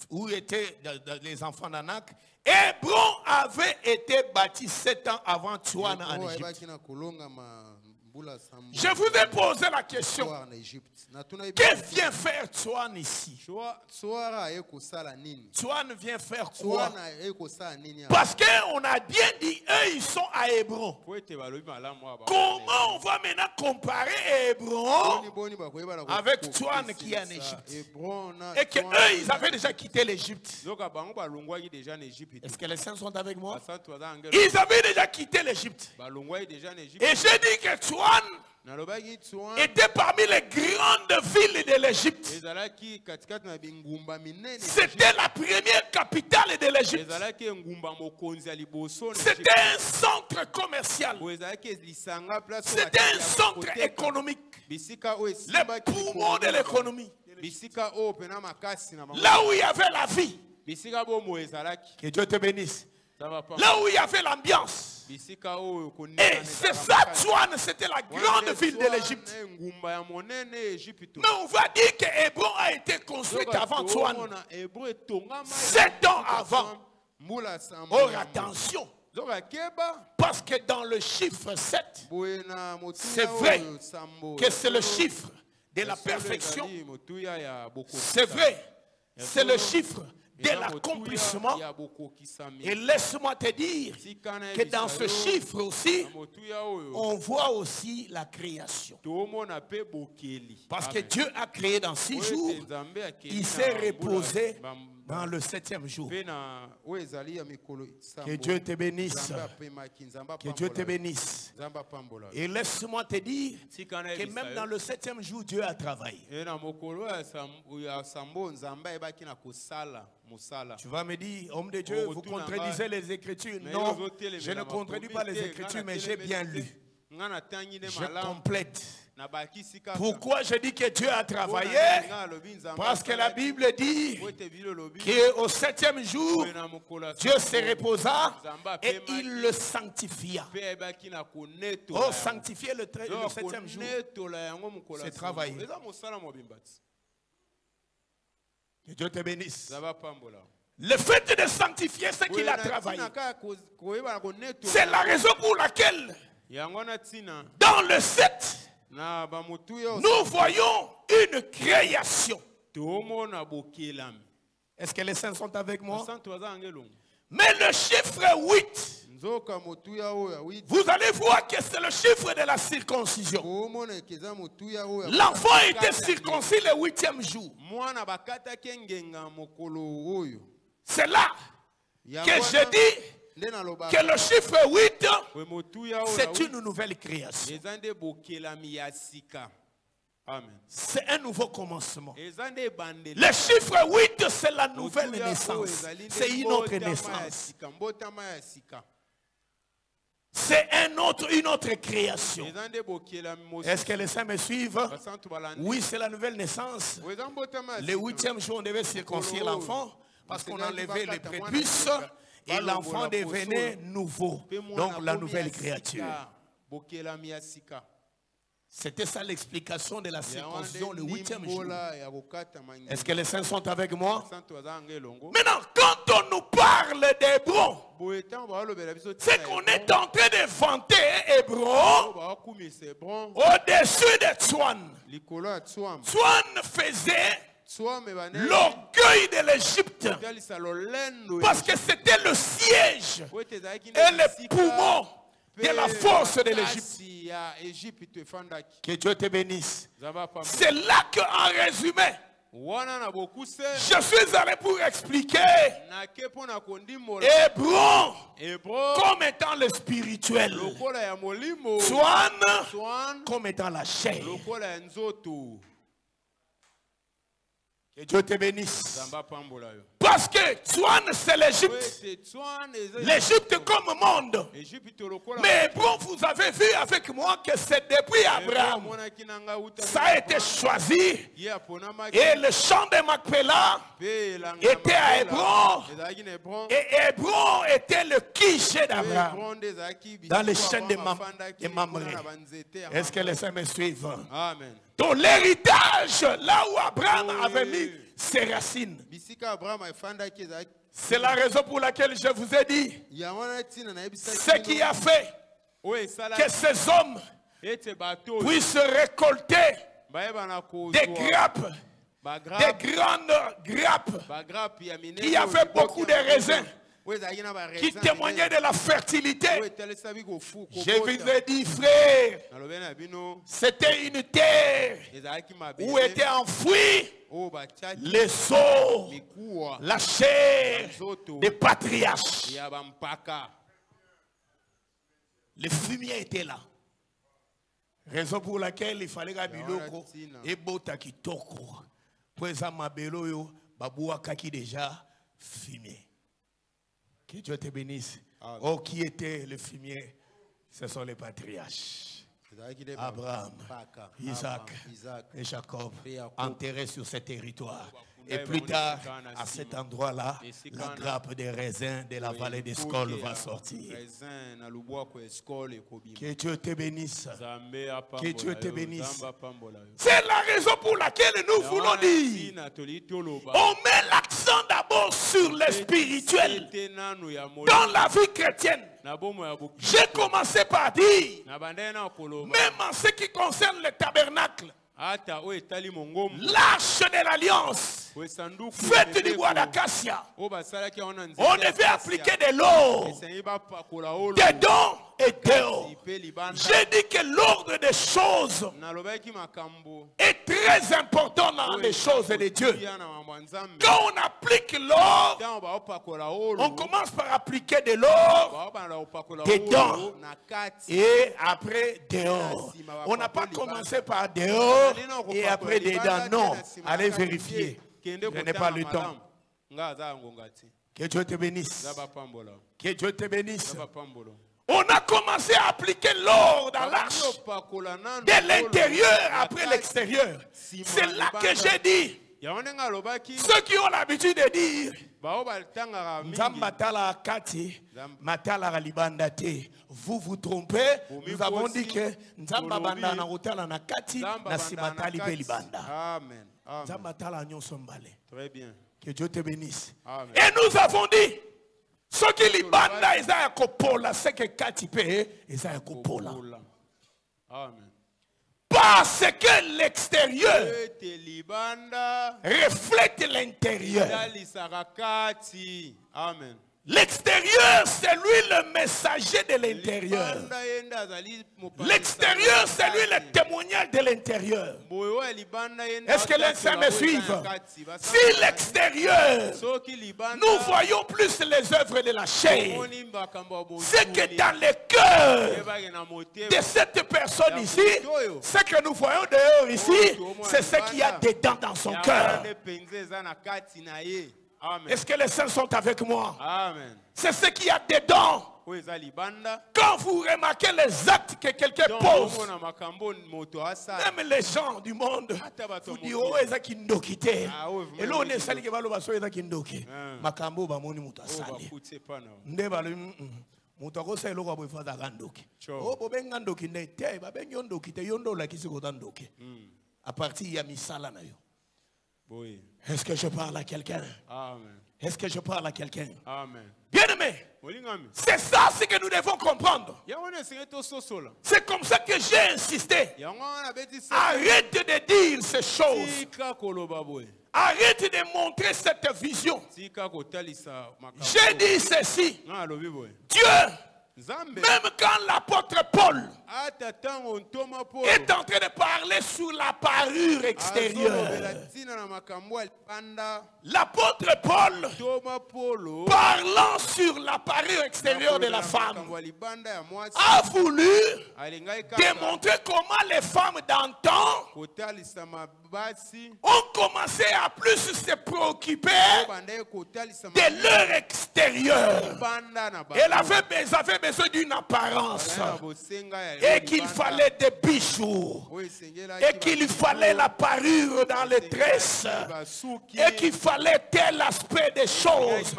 Speaker 3: Où étaient les enfants d'Anak. Hébron avait été bâti 7 ans avant Tsoan en Égypte. Je vous ai posé la question. Que vient faire Tsoan ici? Tsoan vient faire quoi? Parce qu'on a bien dit, eux ils sont à Hébron. Comment on va maintenant comparer Hébron avec Tsoan qui est en Égypte? Et qu'eux ils avaient déjà quitté l'Égypte. Est-ce que les saints sont avec moi? Ils avaient déjà quitté l'Égypte. Et j'ai dit que Tsoan était parmi les grandes villes de l'Égypte. C'était la première capitale de l'Égypte. C'était un centre commercial. C'était un centre économique. Le poumon de l'économie. Là où il y avait la vie. Que Dieu te bénisse. Là où il y avait l'ambiance. Et c'est ça, Tsoan, c'était la grande ville de l'Égypte. Mais on va dire que Hébron a été construite avant Tsoan. 7 ans avant. Oh, attention. Parce que dans le chiffre 7, c'est vrai que c'est le chiffre de la perfection. C'est vrai. C'est le chiffre de l'accomplissement. Et laisse-moi te dire que dans ce chiffre aussi, on voit aussi la création. Parce que Dieu a créé dans 6 jours, il s'est reposé dans le 7e jour. Que Dieu te bénisse. Que Dieu te bénisse. Et laisse-moi te dire que même dans le 7e jour, Dieu a travaillé. Tu vas me dire, homme de Dieu, vous contredisez les Écritures. Non, je ne contredis pas les Écritures, mais j'ai bien lu. Je complète. Pourquoi je dis que Dieu a travaillé? Parce que la Bible dit qu'au 7e jour, Dieu se reposa et il le sanctifia. Oh, sanctifier le 7e jour, c'est travailler. Que Dieu te bénisse. Le fait de sanctifier ce qu'il a travaillé, c'est la raison pour laquelle dans le 7, nous voyons une création. Est-ce que les saints sont avec moi? Mais le chiffre 8, vous allez voir que c'est le chiffre de la circoncision. L'enfant était circoncis le 8e jour. C'est là que je dis que le chiffre 8, c'est une nouvelle création. C'est un nouveau commencement. Le chiffre 8, c'est la nouvelle naissance. C'est une autre naissance. C'est une autre création. Est-ce que les saints me suivent? Oui, c'est la nouvelle naissance. Le 8e jour, on devait circoncire l'enfant parce qu'on enlevait les prépuces. Et l'enfant devenait nouveau. Donc la nouvelle créature. C'était ça l'explication de la circoncision le 8e jour. Est-ce que les saints sont avec moi? Maintenant, quand on nous parle d'Hébron, c'est qu'on est en train de vanter Hébron au-dessus de Tsoan. Tsoan faisait l'orgueil de l'Égypte parce que c'était le siège et le poumon de la force de l'Égypte. Que Dieu te bénisse. C'est là qu'en résumé, je suis allé pour expliquer Hébron comme étant le spirituel, Tsoan comme étant la chair. Que Dieu te bénisse. Parce que Tsoan, c'est l'Égypte. L'Égypte comme monde. Mais bon, vous avez vu avec moi que c'est depuis Abraham. Ça a été choisi. Et le champ de Macpéla était à Hébron. Et Hébron était le quiché d'Abraham. Dans les chaînes de Mamré. Est-ce que les saints me suivent?
Speaker 2: Amen.
Speaker 3: Donc l'héritage, là où Abraham avait mis ses racines. C'est la raison pour laquelle je vous ai dit ce qui a fait que ces hommes puissent récolter des grappes, des grandes grappes qui avaient beaucoup de raisins, qui témoignait de la fertilité. Je vous ai dit, frère, c'était une terre où étaient enfouis les os, la chair des patriarches. Les fumiers étaient là. Raison pour laquelle il fallait que biloko et bota qui toko. Pour ça mabelo yo babua kaki déjà fumé. Que Dieu te bénisse. Oh, qui était le fumier? Ce sont les patriarches. Abraham, Isaac et Jacob, enterrés sur ce territoire. Et plus tard, à cet endroit-là, la grappe des raisins de la vallée d'Escol va sortir. Que Dieu te bénisse. Que Dieu te bénisse. C'est la raison pour laquelle nous voulons dire, on met l'accent d'abord sur le spirituel dans la vie chrétienne. J'ai commencé par dire, même en ce qui concerne le tabernacle, l'arche de l'alliance, faite du bois d'acacia, on devait appliquer de l'eau dedans et dehors. J'ai dit que l'ordre des choses est très important dans les choses de Dieu. Quand on applique l'or, on commence par appliquer de l'or dedans et après dehors. On n'a pas commencé par dehors et après dedans. Non, allez vérifier. Je n'ai pas le temps. Que Dieu te bénisse. Que Dieu te bénisse. On a commencé à appliquer l'or dans l'arche. De l'intérieur après l'extérieur. C'est là que j'ai dit. Ceux qui ont l'habitude de dire vous vous trompez. Nous avons dit que
Speaker 2: Très bien.
Speaker 3: Que Dieu te bénisse. Amen. Et nous avons dit ce qui libanda Isaïa Kopola, c'est que Katipé Isaïa Kopola. Amen. Parce que l'extérieur reflète l'intérieur. Amen. L'extérieur, c'est lui le messager de l'intérieur. L'extérieur, c'est lui le témoignage de l'intérieur. Est-ce que les saints me suivent? Si l'extérieur, nous voyons plus les œuvres de la chair, c'est que dans le cœur de cette personne ici, ce que nous voyons dehors ici, c'est ce qu'il y a dedans dans son cœur. Est-ce que les saints sont avec moi? C'est ce qu'il y a dedans. Quand vous remarquez les actes que quelqu'un pose, même les gens du monde vous disent oh ezaki ndokité. Et là on est sali que baloba so ezaki ndoki. Makambo ba moni muta sali. Nde balo muta ko selo kwa bofaza kandoki. Oh bobenga ndoki ndete ba benyo ndokité yondo la kisi ko ndoki. À partir ya misala na yo. Est-ce que je parle à quelqu'un? Est-ce que je parle à quelqu'un? Bien aimé, c'est ça ce que nous devons comprendre. C'est comme ça que j'ai insisté. Arrête de dire ces choses. Arrête de montrer cette vision. J'ai dit ceci. Dieu, même quand l'apôtre Paul est en train de parler sur la parure extérieure, l'apôtre Paul, parlant sur la parure extérieure de la femme, a voulu démontrer comment les femmes d'antan ont commencé à plus se préoccuper de leur extérieur. Elles avaient besoin d'une apparence et qu'il fallait des bijoux et qu'il fallait la parure dans les tresses et qu'il fallait tel aspect des choses.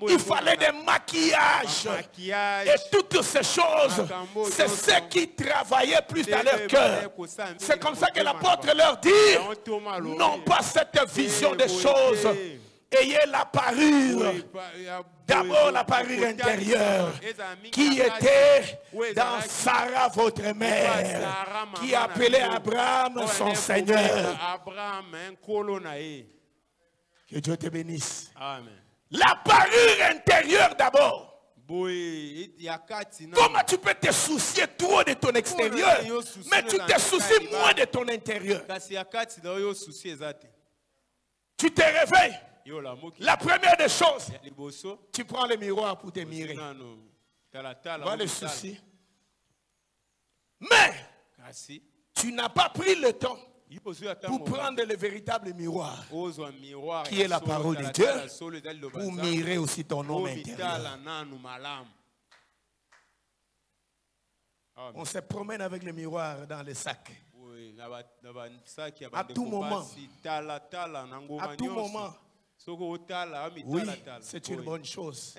Speaker 3: Il fallait des maquillages et toutes ces choses. C'est ce qui travaillait plus dans leur cœur. C'est comme ça que l'apôtre leur dit non pas cette vision des choses. Ayez la parure, d'abord la parure intérieure, qui était dans Sarah votre mère, qui appelait Abraham son Seigneur. Que Dieu te bénisse. Amen. La parure intérieure d'abord. Comment tu peux te soucier trop de ton extérieur, mais tu te soucies moins de ton intérieur? Tu te réveilles. La première des choses, tu prends le miroir pour te mirer. Voilà le souci. Mais tu n'as pas pris le temps pour prendre le véritable miroir, qui est la parole de Dieu, pour mirer aussi ton homme intérieur. On se promène avec le miroir dans le sac. À tout moment. À tout moment. Oui, c'est une bonne chose.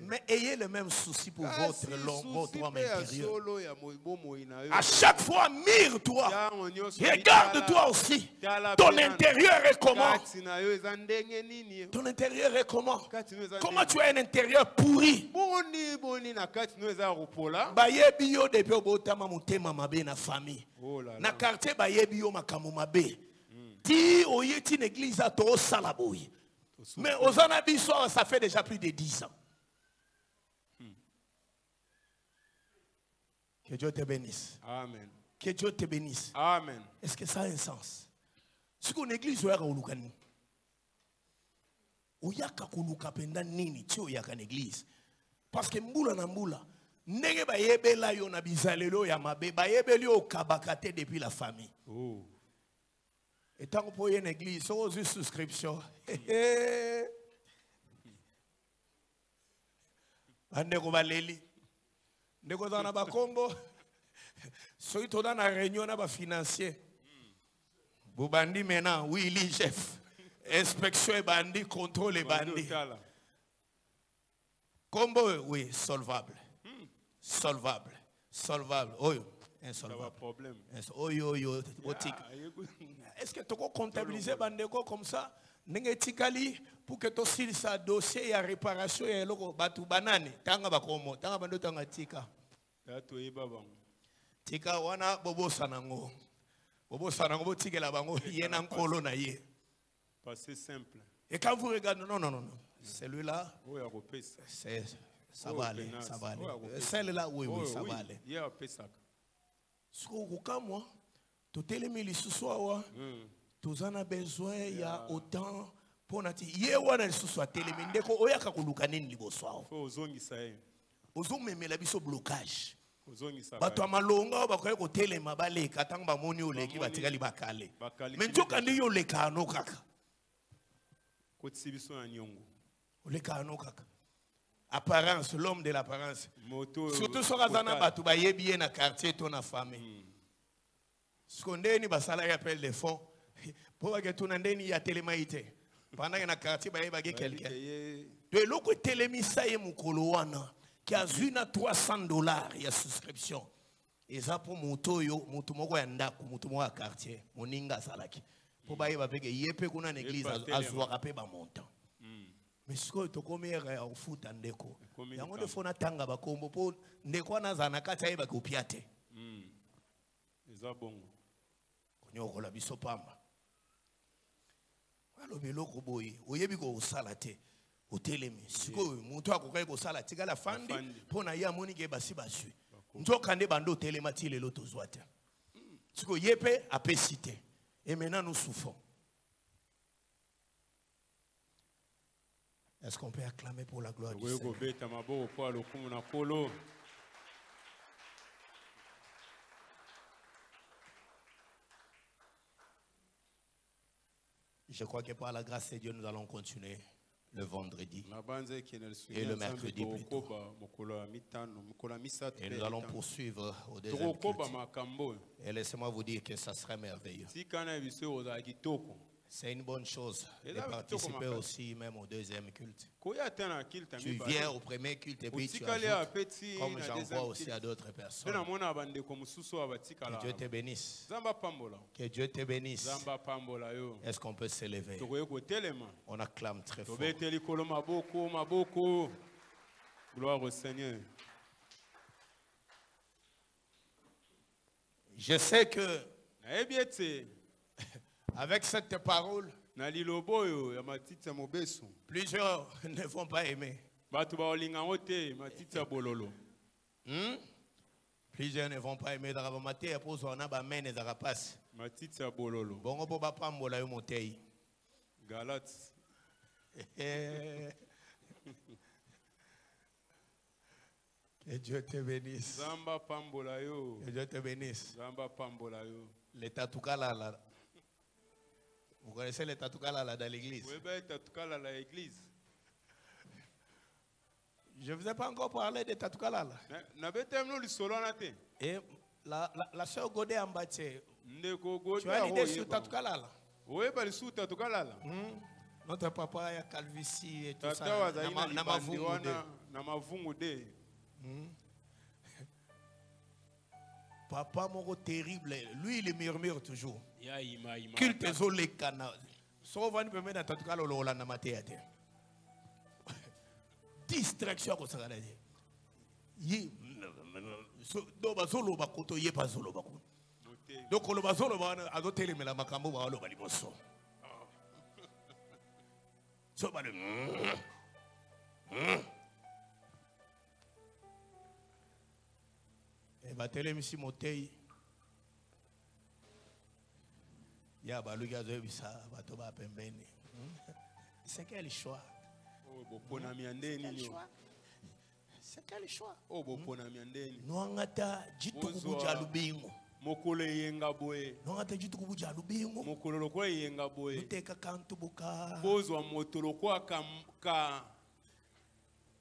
Speaker 3: Mais ayez le même souci pour votre homme intérieur. À chaque fois, mire-toi. Regarde-toi aussi. Ton intérieur est comment? Ton intérieur est comment? Comment tu as un intérieur pourri? Bayebiyo depuis obotama mutema mabe na famille. Na quartier bayebiyo makamu mabe. Ti oyeti une église à to salaboui. Mais aux anabiso ça fait déjà plus de 10 ans. Que Dieu te bénisse.
Speaker 2: Amen.
Speaker 3: Que Dieu te bénisse.
Speaker 2: Amen.
Speaker 3: Est-ce que ça a un sens? Si qu'on église, on a un oyaka kuluka penda nini ti oyaka na église parce que mbula na mbula ndenge bayebela yo na bizalelo ya mabe bayebeli yo kabaka te depuis la famille. Oh. Et tant que pour une église so une souscription bandeko baleli ndeko zana bakombo soki toda na réunion na ba financier bobandi maintenant oui li chef inspection et bandit, contrôle et bandit. Combo, oui, solvable. Solvable. Solvable. Oh, insolvable.
Speaker 2: Problème.
Speaker 3: Est-ce que tu peux comptabiliser bandeko comme ça? N'engetikali pour que tu signes sa dossier et réparation et loko batu banane. Tanga bakomo, tanga bando tanga tika. Tika wana bobo sanango. Bobo sanango bo tika la bango yena nkolo na ye.
Speaker 2: C'est simple.
Speaker 3: Et quand vous regardez, non. Celui-là, ça va aller, ça va aller. Celle-là, oui, ça va aller. Ce que moi, tout est les sous-soirs, tous en a besoin, il y a autant pour nati. Yewana les sous-soirs télémine, deko oyaka kulukanini liboswa. Ozong me la biso blocage. Bato amalonga bakoye ko telema baleka tanga ba moni oleki batikali bakale. Mais njoka ndi yo leka no kaka. Apparence, l'homme de l'apparence. Surtout sur Azana Batou, il bien dans quartier, ton famille. Ce qu'on dit, il appelle les fonds. Pour que tu n'aies pas télémaïté. Pendant que dans quartier, il y a quelqu'un. De l'autre télémissa et Mukoloana, qui a eu $300 de souscription. Et ça pour moto, moto moko yandaku, moto moko quartier, moninga salaki. Pour bailler avec yépe qu'on a une église à Zouarapé ba montant. Mais ce que tu commis au foot en déco. Il y a un de fona tanga ba kombo po ndeko na zanaka taye ba kopiate.
Speaker 2: Eza bongo.
Speaker 3: Konyo ko la biso pamba. Alo biloko boyi, oyebi ko osala te. Otelemi. Siko mutu akokai ko sala tika la fandi pona ya moni ke basi basui. Njoka nde bando telema ti lelo tozwa te. Siko yepe apesite. Et maintenant nous souffrons. Est-ce qu'on peut acclamer pour la gloire du Seigneur? Je crois que par la grâce de Dieu, nous allons continuer le vendredi et le mercredi plutôt. Et nous allons poursuivre au deuxième culte. Et laissez-moi vous dire que ça serait merveilleux. C'est une bonne chose de participer aussi même au deuxième culte. Tu viens au premier culte et puis tu ajoutes, comme j'en vois aussi à d'autres personnes. Que Dieu te bénisse. Que Dieu te bénisse. Est-ce qu'on peut s'élever? On acclame très fort.
Speaker 2: Gloire au Seigneur.
Speaker 3: Je sais que avec cette parole, plusieurs ne vont pas aimer. Plusieurs ne vont pas aimer.
Speaker 2: Galates.
Speaker 3: Que Dieu te bénisse. Que Dieu te bénisse. Les tatoukalala. Vous connaissez les tatoukalala dans l'église? Je ne vous ai pas encore parlé des tatoukalala. Et la soeur Godé Ambaté, tu as l'idée sur tatoukalala? Notre papa a calvitie et tout ça. Papa moko terrible, lui il murmure toujours. Culte zole kana. Souvent il peut mettre dans tatoukalala lola na matéate. Distraction comme ça là. Yi do bazolo bakoto ye pas zolo bakoto. Donc le bazolo ba azotele mela makambo ba lo bali boso. So ba
Speaker 1: batele misi motei ya baluki azoyebisa bato ba pembeni. C'est quel choix? C'est quel choix? Noangata jitukubuja lubingo.
Speaker 2: Mokolo yenga boye.
Speaker 1: Noangata jitukubuja lubingo.
Speaker 2: Mokolo lokwa yenga boye.
Speaker 1: Uteka kantu buka.
Speaker 2: Bozwa moto lokwa ka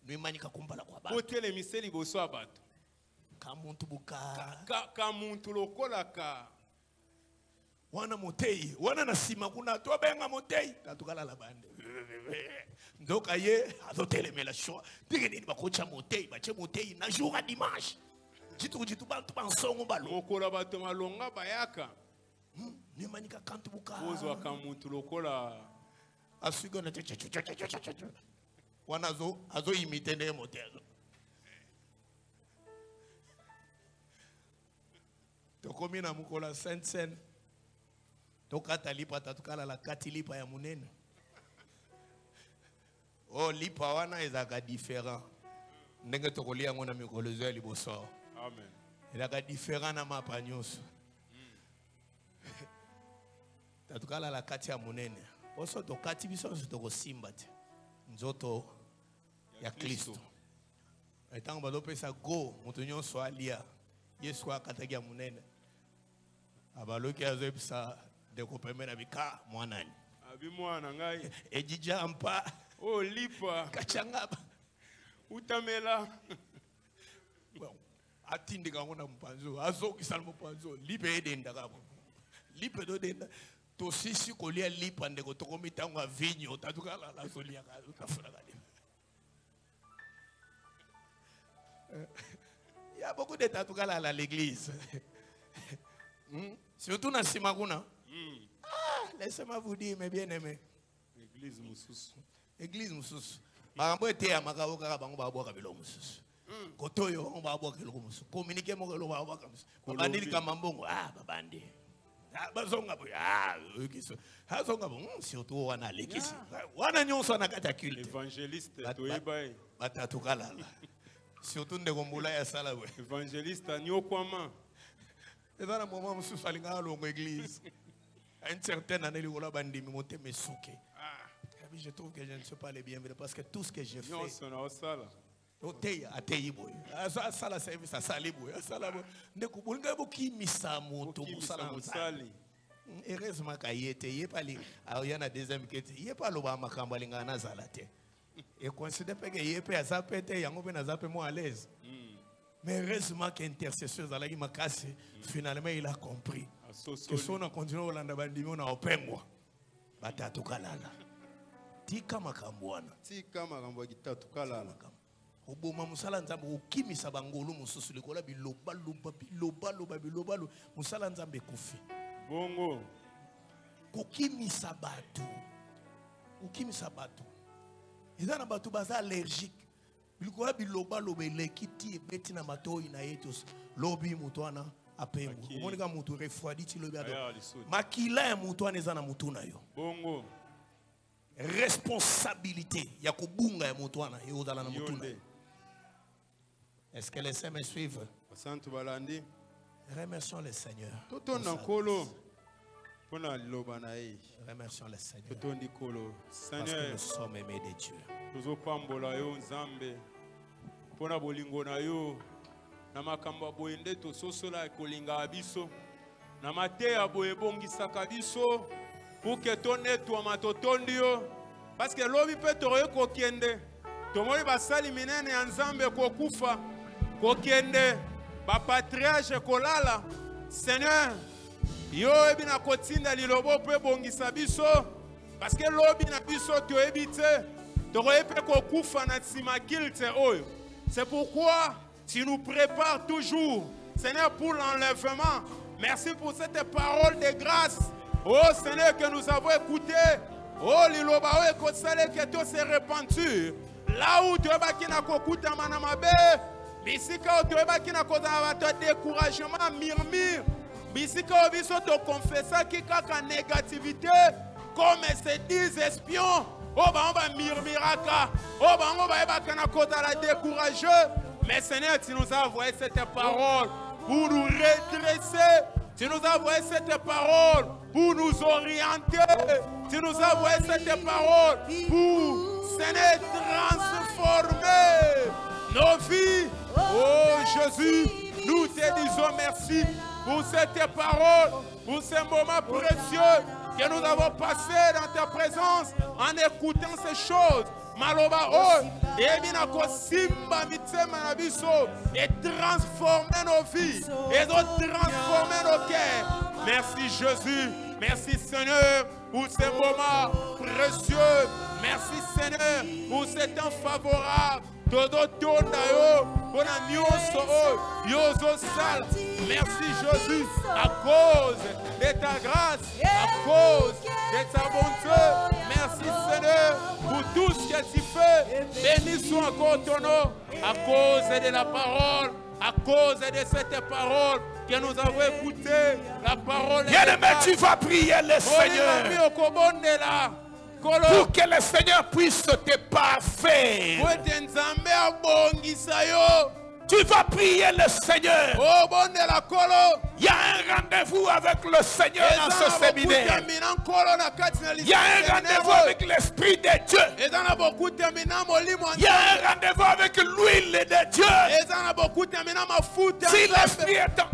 Speaker 1: Nwimanyika kumbala kwa bato.
Speaker 2: Otele miseli boso abato.
Speaker 1: Ka muntu buka.
Speaker 2: Ka muntu lokola ka.
Speaker 1: Wana motei, wana nasima kuna to benga motei, tatukala la bande. Ndoka ye azotelemela choix. Ndenge nini bakocha motei, bache motei na jour à dimanche. Jitu bantu bansongo balo.
Speaker 2: Mokola bato malonga bayaka.
Speaker 1: Nimanyika kantu buka.
Speaker 2: Bozwa ka muntu lokola
Speaker 1: asugo na wana azo imite ne motei. Tokomi na mukola Saint-Saint. Tokata lipa tatukala la kati lipa ya munene. Oh lipa wana ezaka différent. Ndenge tokolia ngona mikolo zo liboso.
Speaker 2: Amen.
Speaker 1: Ezaka différent na mapa nyonso. Tatukala la kati ya munene. Oso tokati biso tokosimba te. Nzoto ya Kristo. Etango balopesa go moto nyonso alia. Yesu akataki ya munene. Abaloki azebisa de kopemena bika mwanani.
Speaker 2: Abi mwana ngai.
Speaker 1: Ejija ampa.
Speaker 2: Oh lipa.
Speaker 1: Kachangaba.
Speaker 2: Utamela.
Speaker 1: Well, atindi ngona mpanzo. Azoki salmo mpanzo. Lipe edenda kabo. Lipe do denda. To sisi kolia lipa ndeko tokomita nga vinyo. Tatukala la solia ka utafuna kali. Il y a beaucoup de tatukala à l'église. Surtout dans Simakuna. Laissez-moi vous dire, mes bien-aimés.
Speaker 2: Église Moussous.
Speaker 1: Église Moussous. Marambo était à Makaoka, Bango Babo Kabilo Moussous. Kotoyo, on va boire quelque chose. Communiquer mon gelo, on va boire comme ça. Babandi Kamambongo, Babandi. Bazonga, Hazonga, surtout on a l'église. On a nyonso na kata culte.
Speaker 2: Évangéliste, Toebae.
Speaker 1: Batatukala. Surtout de Gomboula ya sala.
Speaker 2: Évangéliste, Nyokwama.
Speaker 1: Et dans un moment, je suis allé à l'église. À une certaine année, je trouve que je ne suis pas les bienvenus parce que tout ce que j'ai fait. Heureusement qu'il y a un deuxième qui il n'y a pas l'Obama Kambalinga Nazalate. Et considère que il y a un zapete, il y a un zapete moins à l'aise. Mais heureusement qu'intercesseur Zalagi Makasi, finalement il a compris. Que si on a continué au Landabandi, on a opengwa. Batatukalala. Tika makambwana.
Speaker 2: Tika makambwa kitatukalala.
Speaker 1: Oboma musala nzambe ukimisa bangolo mususu likola biloba musala nzambe kufi.
Speaker 2: Bongo.
Speaker 1: Ukimisa batu. Ukimisa batu. Izana batu baza allergique. Bilikola biloba lekiti beti na matoi na yetos lobi mutwana apembo. Monika mutu refroidi ti lobi ado. Makila ya mutwana ezana mutuna yo.
Speaker 2: Bongo.
Speaker 1: Responsabilité ya kubunga ya mutwana yozala na mutuna. Est-ce que les saints me suivent? Remercions le Seigneur. Remercions le Seigneur. Parce que nous sommes aimés de Dieu.
Speaker 2: Pona bolingo na yo na makamba boyende to sosola kolinga biso na mateya boye bongisaka biso pour que ton netwa matotondi yo parce que lobi pe toroye kokende tomoi basali minene ya nzambe kokufa kokende ba patriarche kolala Seigneur yo ebina kotinda lilobo pe bongisa biso parce que lobi na biso to ebite toroye pe kokufa na tsimakilte oyo. C'est pourquoi tu nous prépares toujours, Seigneur, pour l'enlèvement. Merci pour cette parole de grâce. Oh Seigneur, que nous avons écouté. Oh Liloba, que tout s'est répandu. Là où tu es bakina kokuta manamabe, bisika tu es bakina koza découragement, murmure. Bisika obiso te confessa qui kaka négativité, comme se disent espions. Oh, bah, on va murmuraka. Oh, bah, on va décourager. Mais Seigneur, tu nous as envoyé cette parole pour nous redresser. Tu nous as envoyé cette parole pour nous orienter. Tu nous as envoyé cette parole pour, Seigneur, transformer nos vies. Oh Jésus, nous te disons merci pour cette parole, pour ce moment précieux que nous avons passé dans ta présence en écoutant ces choses. Maloba oh, et transformer nos vies et transformer nos cœurs. Merci Jésus, merci Seigneur pour ces moments précieux. Merci Seigneur pour ce temps favorable. Merci Jésus, à cause de ta grâce, à cause de ta bonté. Merci Seigneur pour tout ce que tu fais. Béni soit encore ton nom, à cause de la parole, à cause de cette parole que nous avons écoutée. La parole est
Speaker 3: bien-aimé, tu vas prier le Seigneur pour que le Seigneur puisse te parfaire. Tu vas prier le Seigneur. Il y a un rendez-vous avec le Seigneur dans ce séminaire. Il y a un rendez-vous avec l'Esprit de Dieu. Il y a un rendez-vous avec l'huile de Dieu. Si l'Esprit est en...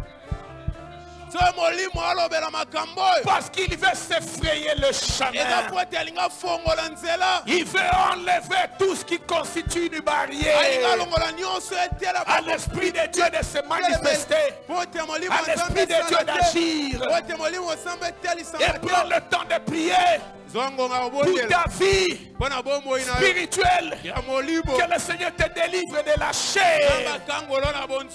Speaker 3: Parce qu'il veut s'effrayer le chemin. Il veut enlever tout ce qui constitue une barrière à l'Esprit de Dieu de se manifester, à l'Esprit de Dieu d'agir. Et prends le temps de prier pour ta vie spirituelle, que le Seigneur te délivre de la chair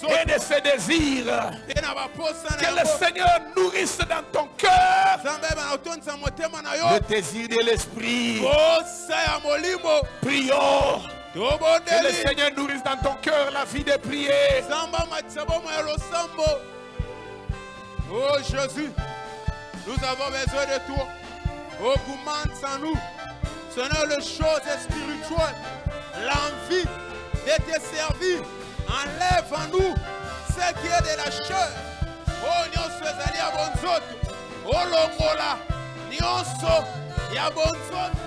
Speaker 3: et de ses désirs, que le Seigneur nourrisse dans ton cœur le désir de l'esprit. Prions que le Seigneur nourrisse dans ton cœur la vie de prier.
Speaker 2: Oh Jésus, nous avons besoin de toi. Augmente en nous, Seigneur, les choses spirituelles, l'envie de te servir. Enlève en nous ce qui est de la chair. Oh, nyonso ezali ya bonzoto. Oh, longola, nyonso ya bonzoto.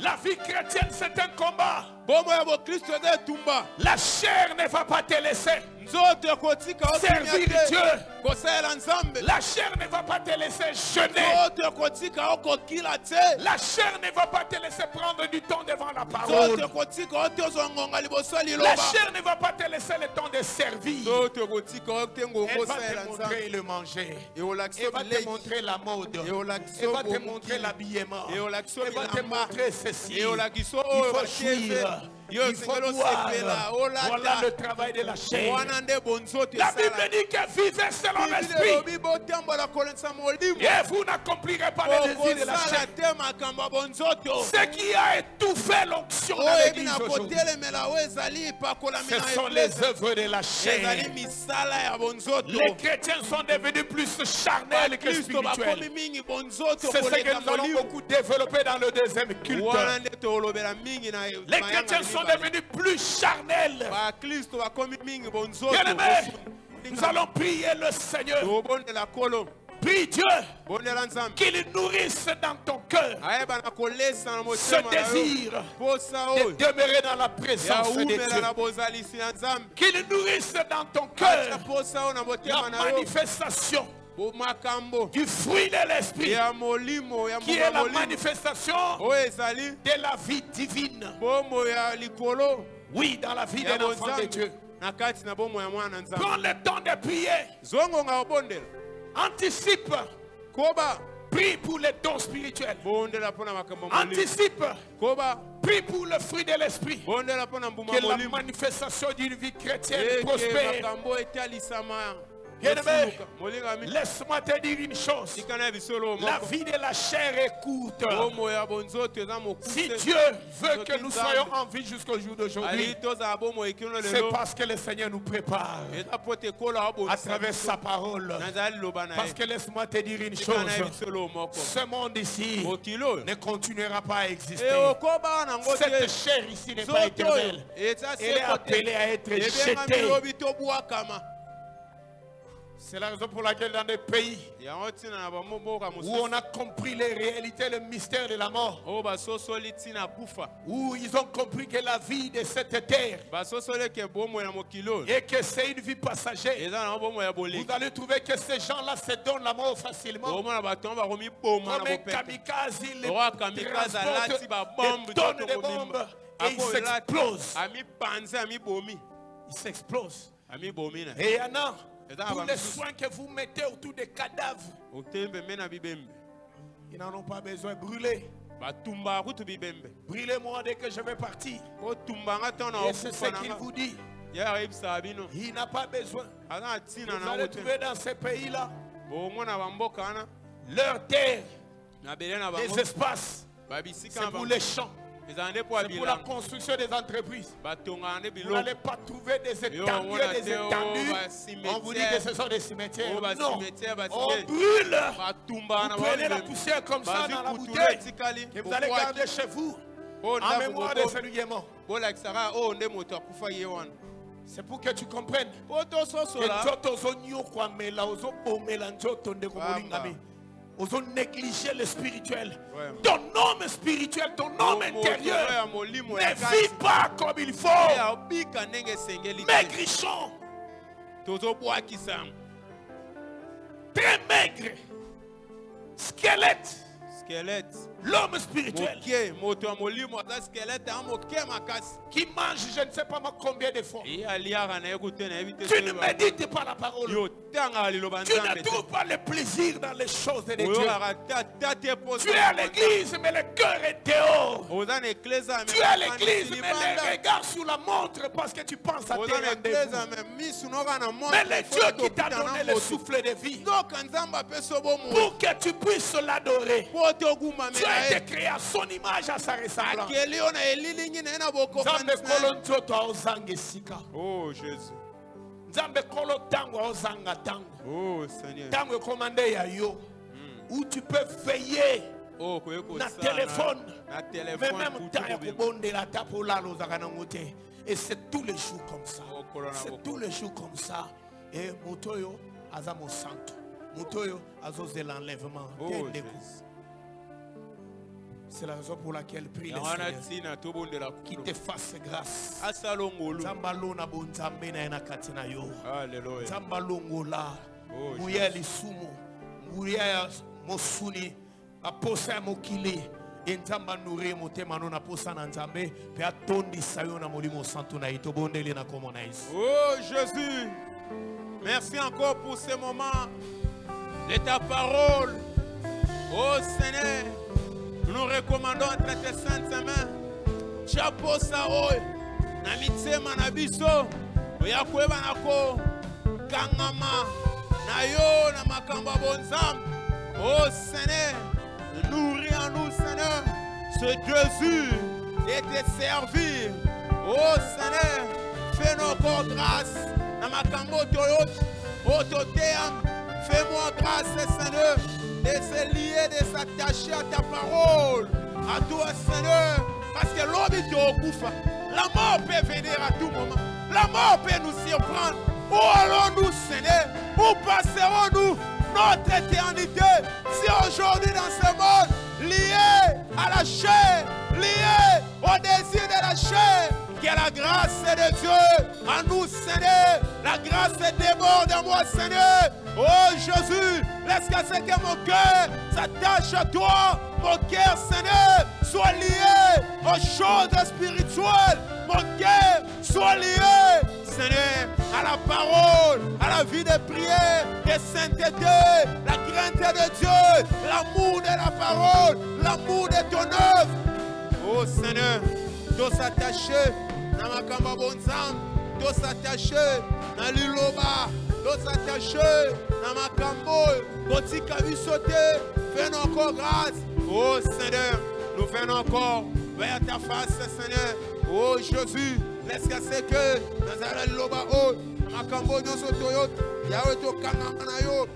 Speaker 3: La vie chrétienne, c'est un combat. La chair ne va pas te laisser servir Dieu. La chair ne va pas te laisser jeûner. La chair ne va pas te laisser prendre du temps devant la parole. La chair ne va pas te laisser le temps de servir. Elle va te montrer le manger. Elle va te montrer la mode. Elle va te montrer l'habillement. Elle va te montrer ceci. Il faut jouir.
Speaker 1: Il faut voir. Voilà le travail de la chair. La Bible dit que vivez selon l'esprit. Et vous n'accomplirez pas les désirs de la chair. Ce qui a étouffé l'onction de l'église aujourd'hui, ce sont les œuvres de la chair. Les chrétiens sont devenus plus charnels que spirituels. C'est ce que nous allons beaucoup développer dans le deuxième culte. Les chrétiens sont devenus plus charnels. Bien-aimés, nous allons prier le Seigneur. Prie Dieu qu'il nourrisse dans ton cœur ce désir de demeurer dans la présence de Dieu. Qu'il nourrisse dans ton cœur la manifestation du fruit de l'esprit, qui est la manifestation de la vie divine. Oui, dans la vie d'un enfant de Dieu. Prends le temps de prier. Anticipe. Prie pour les dons spirituels. Anticipe. Prie pour le fruit de l'esprit. Que la manifestation d'une vie chrétienne prospère. Bien-aimé, laisse-moi te dire une chose. La vie de la chair est courte. Si Dieu veut que nous soyons en vie jusqu'au jour d'aujourd'hui, c'est parce que le Seigneur nous prépare à travers sa parole. Parce que laisse-moi te dire une chose. Ce monde ici ne continuera pas à exister. Cette chair ici n'est pas éternelle. Elle est appelée à être jetée. C'est la raison pour laquelle dans des pays où on a compris les réalités, le mystère de la mort, où ils ont compris que la vie de cette terre et que c'est une vie passagère, vous allez trouver que ces gens-là se donnent la mort facilement. Comme un kamikaze, ils transportent des tonnes de bombes et ils s'explosent. Ils s'explosent. Et il y en a. Tous les soins que vous mettez autour des cadavres, ils n'en ont pas besoin. Brûlez. Brûlez-moi dès que je vais partir. Et c'est ce qu'il vous dit. Il n'a pas besoin. Vous allez trouver dans ces pays-là leur terre, les espaces, c'est pour les champs. C'est pour la construction des entreprises. Vous n'allez pas trouver des étendues. On vous dit que ce sont des cimetières. Non, on brûle. Vous prenez la poussière comme ça dans la bouteille que vous allez garder chez vous en mémoire de celui qui est mort. C'est pour que tu comprennes que ils ont négligé le spirituel. Ton homme spirituel, ton homme intérieur ne vit pas comme il faut. Maigrichon. Très maigre. Squelette. L'homme spirituel qui mange je ne sais pas combien de fois. Tu ne médites pas la parole. Tu ne trouves pas le plaisir dans les choses de Dieu. Tu es à l'église mais le cœur est dehors. Tu es à l'église mais le regard sur la montre parce que tu penses à tes rendez-vous. Mais le Dieu qui t'a donné le souffle de vie pour que tu puisses l'adorer. Tu as été créé à son image, à sa ressemblance.
Speaker 2: Oh Jésus.
Speaker 1: Oh Seigneur. Où tu peux veiller na téléphone. Mais même et c'est tous les jours comme ça. C'est tous les jours comme ça. Et Motoyo Azamo Santo. Motoyo Azos de l'enlèvement. C'est la raison pour laquelle prie le Seigneur qui te fasse grâce. Zambalona bonzambe na katina yo. Zambalongola. Muya lisumu. Muya mosuni. Aposa mokili. Enzamba nure motema no na posa na nzambe. Pe atondi sayo na molimo santo na ito bondeli na komona ici.
Speaker 2: Oh Jésus. Merci encore pour ce moment de ta parole. Oh Seigneur. Nous recommandons entre tes saintes mains. Chapeau Saoy. na mitema na biso oya koyeba na ko kangama na yo na makambo bonzambe. Oh Seigneur, nourris en nous Seigneur ce désir et te servir. Oh Seigneur, fais nos corps grâce na makambo toyot ototeam. Fais-moi grâce Seigneur de se lier, de s'attacher à ta parole, à toi Seigneur, parce que l'homme est au koufa. La mort peut venir à tout moment. La mort peut nous surprendre. Où allons-nous, Seigneur? Où passerons-nous notre éternité si aujourd'hui dans ce monde, lié à la chair, lié au désir de la chair, que la grâce de Dieu en nous, Seigneur, la grâce déborde en moi, Seigneur. Oh Jésus, laisse que mon cœur s'attache à toi. Mon cœur, Seigneur, soit lié aux choses spirituelles. Mon cœur soit lié, Seigneur, à la parole, à la vie de prière, de sainteté, la crainte de Dieu, l'amour de la parole, l'amour de ton œuvre. Oh Seigneur, tous s'attacher dans ma kamba bonzam, tous s'attacher dans l'iloba, tous s'attacher dans ma kambo, petit kavi sauté, fais-nous encore grâce. Oh Seigneur, nous faisons encore vers ta face, Seigneur. Oh Jésus, laisse casser que dans la l'iloba, oh, ma kambo nous sautoyot, yahweh to kangamanayo,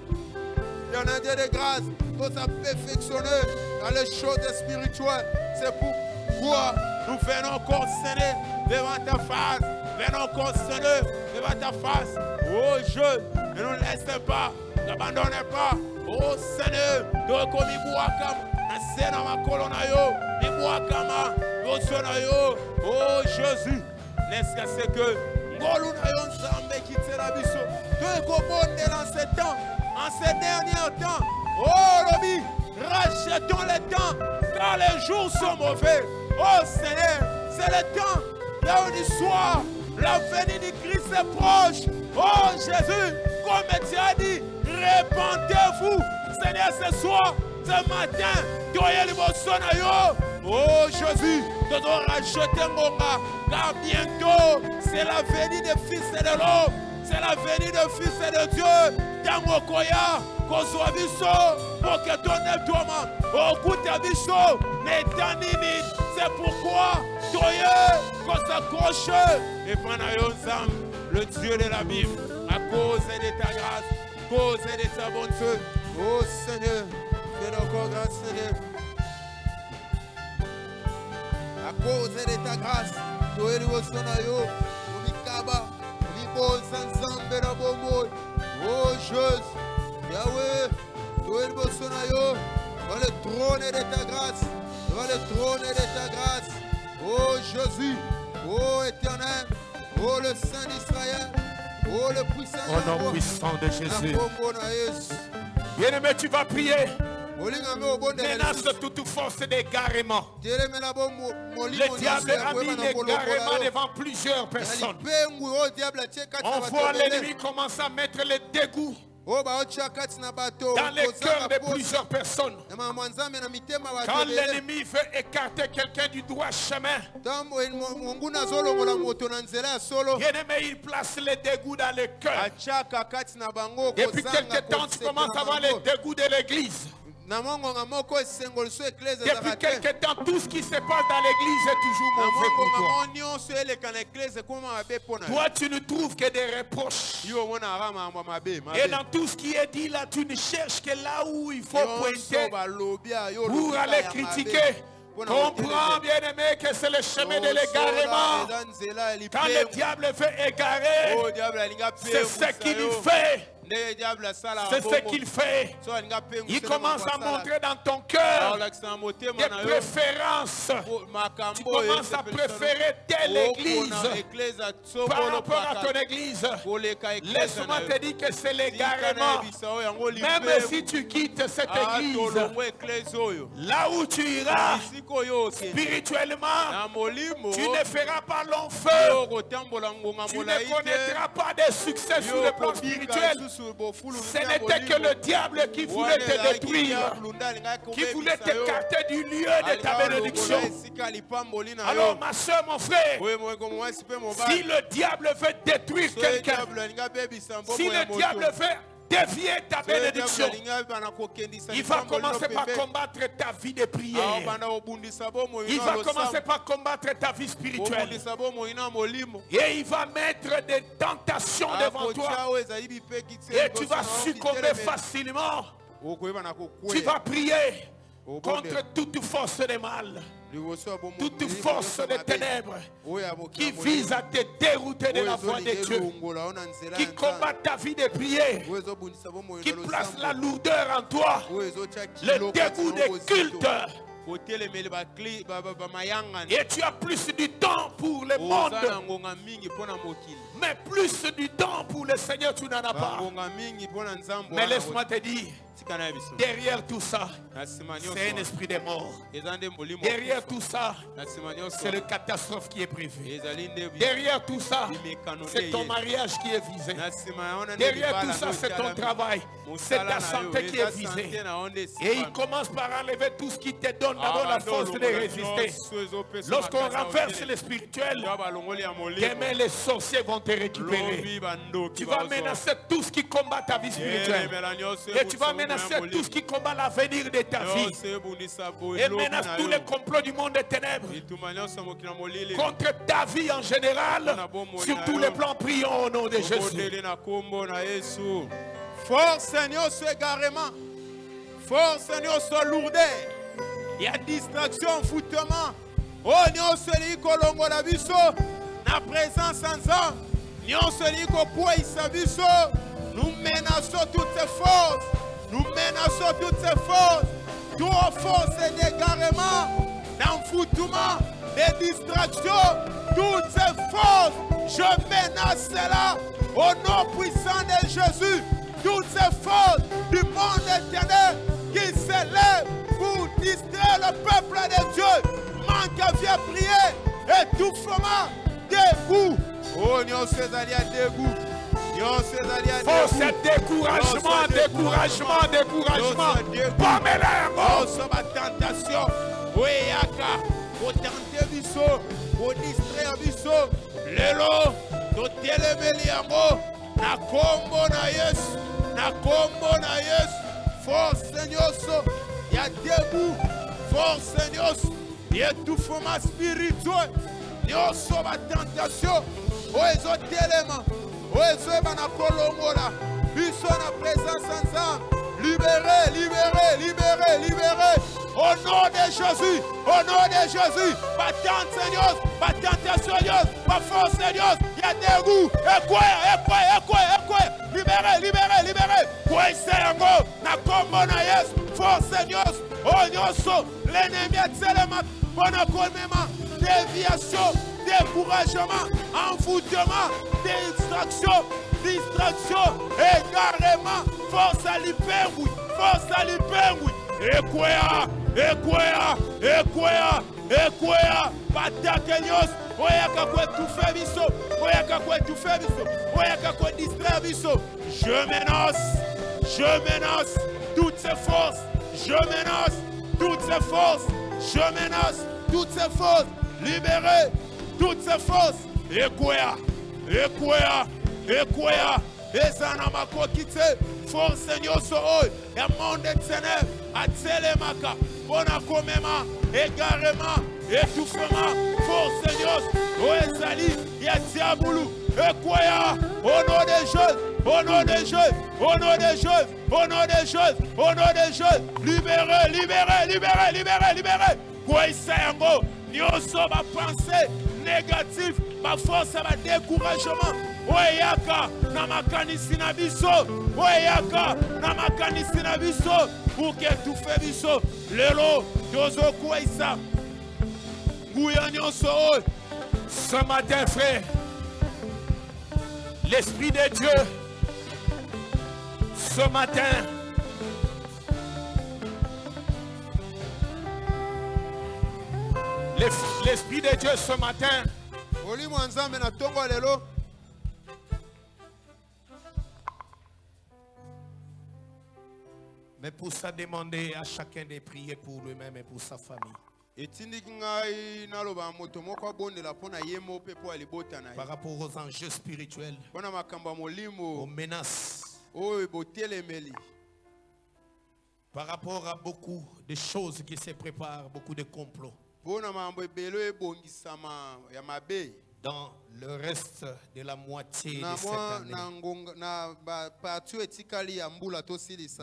Speaker 2: il y en a Dieu de grâce, tous à perfectionner dans les choses spirituelles. C'est pourquoi nous venons encore Seigneur devant ta face. Venons encore Seigneur devant ta face. Oh Dieu, ne nous laisse pas, n'abandonnez pas. Oh Seigneur, nous commis Bouakam, Nasena Makolonayo, Mibouakama, Yosonayo. Oh Jésus, laisse casser que Ngolunayon Sambe qui te la biso. Que Gobonde dans ce temps, en ces derniers temps. Oh Robi, rachetons le temps, car les jours sont mauvais. Oh Seigneur, c'est le temps, là où du soir, la venue du Christ est proche. Oh Jésus, comme tu as dit, répandez-vous. Seigneur, ce soir, ce matin, oh Jésus, nous devons racheter mon gars, car bientôt, c'est la venue des fils de l'homme. C'est la venue des fils de Dieu. Dans mon koya, qu'on soit biso, pour que ton épouement, au coup de biso, n'est pas nini. C'est pourquoi, toye, qu'on s'accroche. Et pendant le Dieu de la Bible, à cause de ta grâce, à cause de ta bonté. Oh Seigneur, fais encore grâce, Seigneur. À cause de ta grâce, toye le sonayo, unikaba. Oh Jésus, Yahweh, dans le trône de ta grâce, dans le trône de ta grâce. Oh Jésus, oh Éternel, oh le Saint d'Israël, oh le puissant.
Speaker 3: Au nom puissant de Jésus. Bien-aimé, tu vas prier. Menace toute force d'égarement. Le diable a mis l'égarement devant plusieurs personnes. On voit l'ennemi commencer à mettre le dégoût dans les cœurs de plusieurs personnes. Quand l'ennemi veut écarter quelqu'un du droit chemin, bien-aimé, il place le dégoût dans le cœur. Depuis quelque temps, tu commences à avoir le dégoût de l'église. Depuis quelque temps, tout ce qui se passe dans l'église est toujours mauvais pour toi. Toi, tu ne trouves que des reproches. Et dans tout ce qui est dit là, tu ne cherches que là où il faut pointer pour aller critiquer. Comprends, bien-aimé, que c'est le chemin de l'égarement. Quand le diable veut égarer, c'est ce qu'il fait. C'est ce qu'il fait. Il commence à montrer dans ton cœur des préférences. Tu commences à préférer telle église par rapport à ton église. Laisse-moi te dire que c'est l'égarement. Même si tu quittes cette église, là où tu iras spirituellement, tu ne feras pas long feu. Tu ne connaîtras pas de succès sur le plan spirituel. Ce n'était que le diable qui voulait te détruire, qui voulait t'écarter du lieu de ta bénédiction. Alors ma soeur, mon frère, si le diable veut détruire quelqu'un, si le diable veut dévier ta bénédiction, il va commencer par combattre ta vie de prière. Il va commencer par combattre ta vie spirituelle. Et il va mettre des tentations devant toi. Et tu vas succomber facilement. Tu vas prier contre toute force de mal, toute force de ténèbres qui vise à te dérouter de la voie de Dieu, qui combat ta vie de prière, qui place la lourdeur en toi, le dégoût des cultes. Et tu as plus du temps pour le monde, mais plus du temps pour le Seigneur tu n'en as pas. Mais laisse-moi te dire, derrière tout ça, c'est un esprit de mort. Derrière tout ça, c'est le catastrophe qui est prévu. Derrière tout ça, c'est ton mariage qui est visé. Derrière tout ça, c'est ton travail. C'est ta santé qui est visée. Et il commence par enlever tout ce qui te donne d'abord la force de résister. Lorsqu'on renverse le spirituel, demain les sorciers vont te récupérer. Tu vas menacer tout ce qui combat ta vie spirituelle. Et tu vas menacer tout ce qui combat l'avenir de ta vie. Et menace tous les complots du monde des ténèbres contre ta vie en général. Sur tous les plans, prions au nom de Jésus.
Speaker 2: Force Seigneur ce égarement. Force Seigneur ce lourdeur. Il y a distraction, foutement. Oh, nous celui kolongo la biso. Na présence ensemble. Nous celui ko poids sa biso. Nous menaçons toutes ces forces. Nous menaçons toutes ces forces. Toutes forces d'égarement, d'enfoutement, de distraction. Toutes ces forces. Je menace cela au nom puissant de Jésus. Toutes ces forces du monde éternel qui s'élèvent pour distraire le peuple de Dieu. Manque à faire prier, étouffement, dégoût. Oh, nous sommes allés à dégoût.
Speaker 3: Force découragement, découragement, découragement. Pas
Speaker 2: oh, c'est ma tentation. Oui, yaka. Pour tenter biso, pour distraire biso. Lelo, to telemeli yango. Na kombo na Yesu. Na kombo na Yesu. Force Seigneur, il y a dégoût. Force Seigneur, il y a étouffement spirituel. Il y a ma tentation. Oh, ils ont tellement. Oh, ils ont ma kolongola. Ils sont en présence ensemble. Libérez, libérez, libérez, libérez. Au nom de Jésus, au nom de Jésus. Pas tente Seigneur, pas tentation Seigneur, pas force Seigneur. Il y a dégoût. Libérez, libérez, libérez. Quoi c'est yango? Na kombo na Yesu. Force Seigneur. Oh, nyoso. L'ennemi est tellement bon à colmement. Déviation, découragement, envoûtement, distraction, égarement, force à l'hyperboui, force à l'hyperboui. Ekwea, Patakenyos, oyaka kwa tout biso, oyaka kwa tout biso, oyaka kwa distraire biso. Je menace toutes ces forces, je menace toutes ces forces, je menace toutes ces forces. Libérez toutes ces forces. Ekwea, Ezana kitse. Force Seigneur soy. Et monde de ténèbres. Atselemaka. Bona komema. Égarement. Étouffement. Force Seigneur. Oezali. Yatiaboulou. Ekwea. Au nom de Jésus. Au nom de Jésus. Au nom de Jésus. Au nom de Jésus. Au nom de Jésus. Libérez, libérez, libérez, libérez, libérez. Quoi yango. Nyoso ma pensée négative, ma force ma découragement. Oyaka na makanisi na biso. Oyaka na makanisi na biso. Pour que tout fait biso. Lelo dozo kwaisa. Nguya nyoso.
Speaker 3: Ce matin, frère, l'Esprit de Dieu, ce matin, l'Esprit de Dieu ce matin
Speaker 1: Mais pour ça, demander à chacun de prier pour lui-même et pour sa famille. Par rapport aux enjeux spirituels, aux menaces, par rapport à beaucoup de choses qui se préparent, beaucoup de complots. Dans le reste de la moitié de cette année,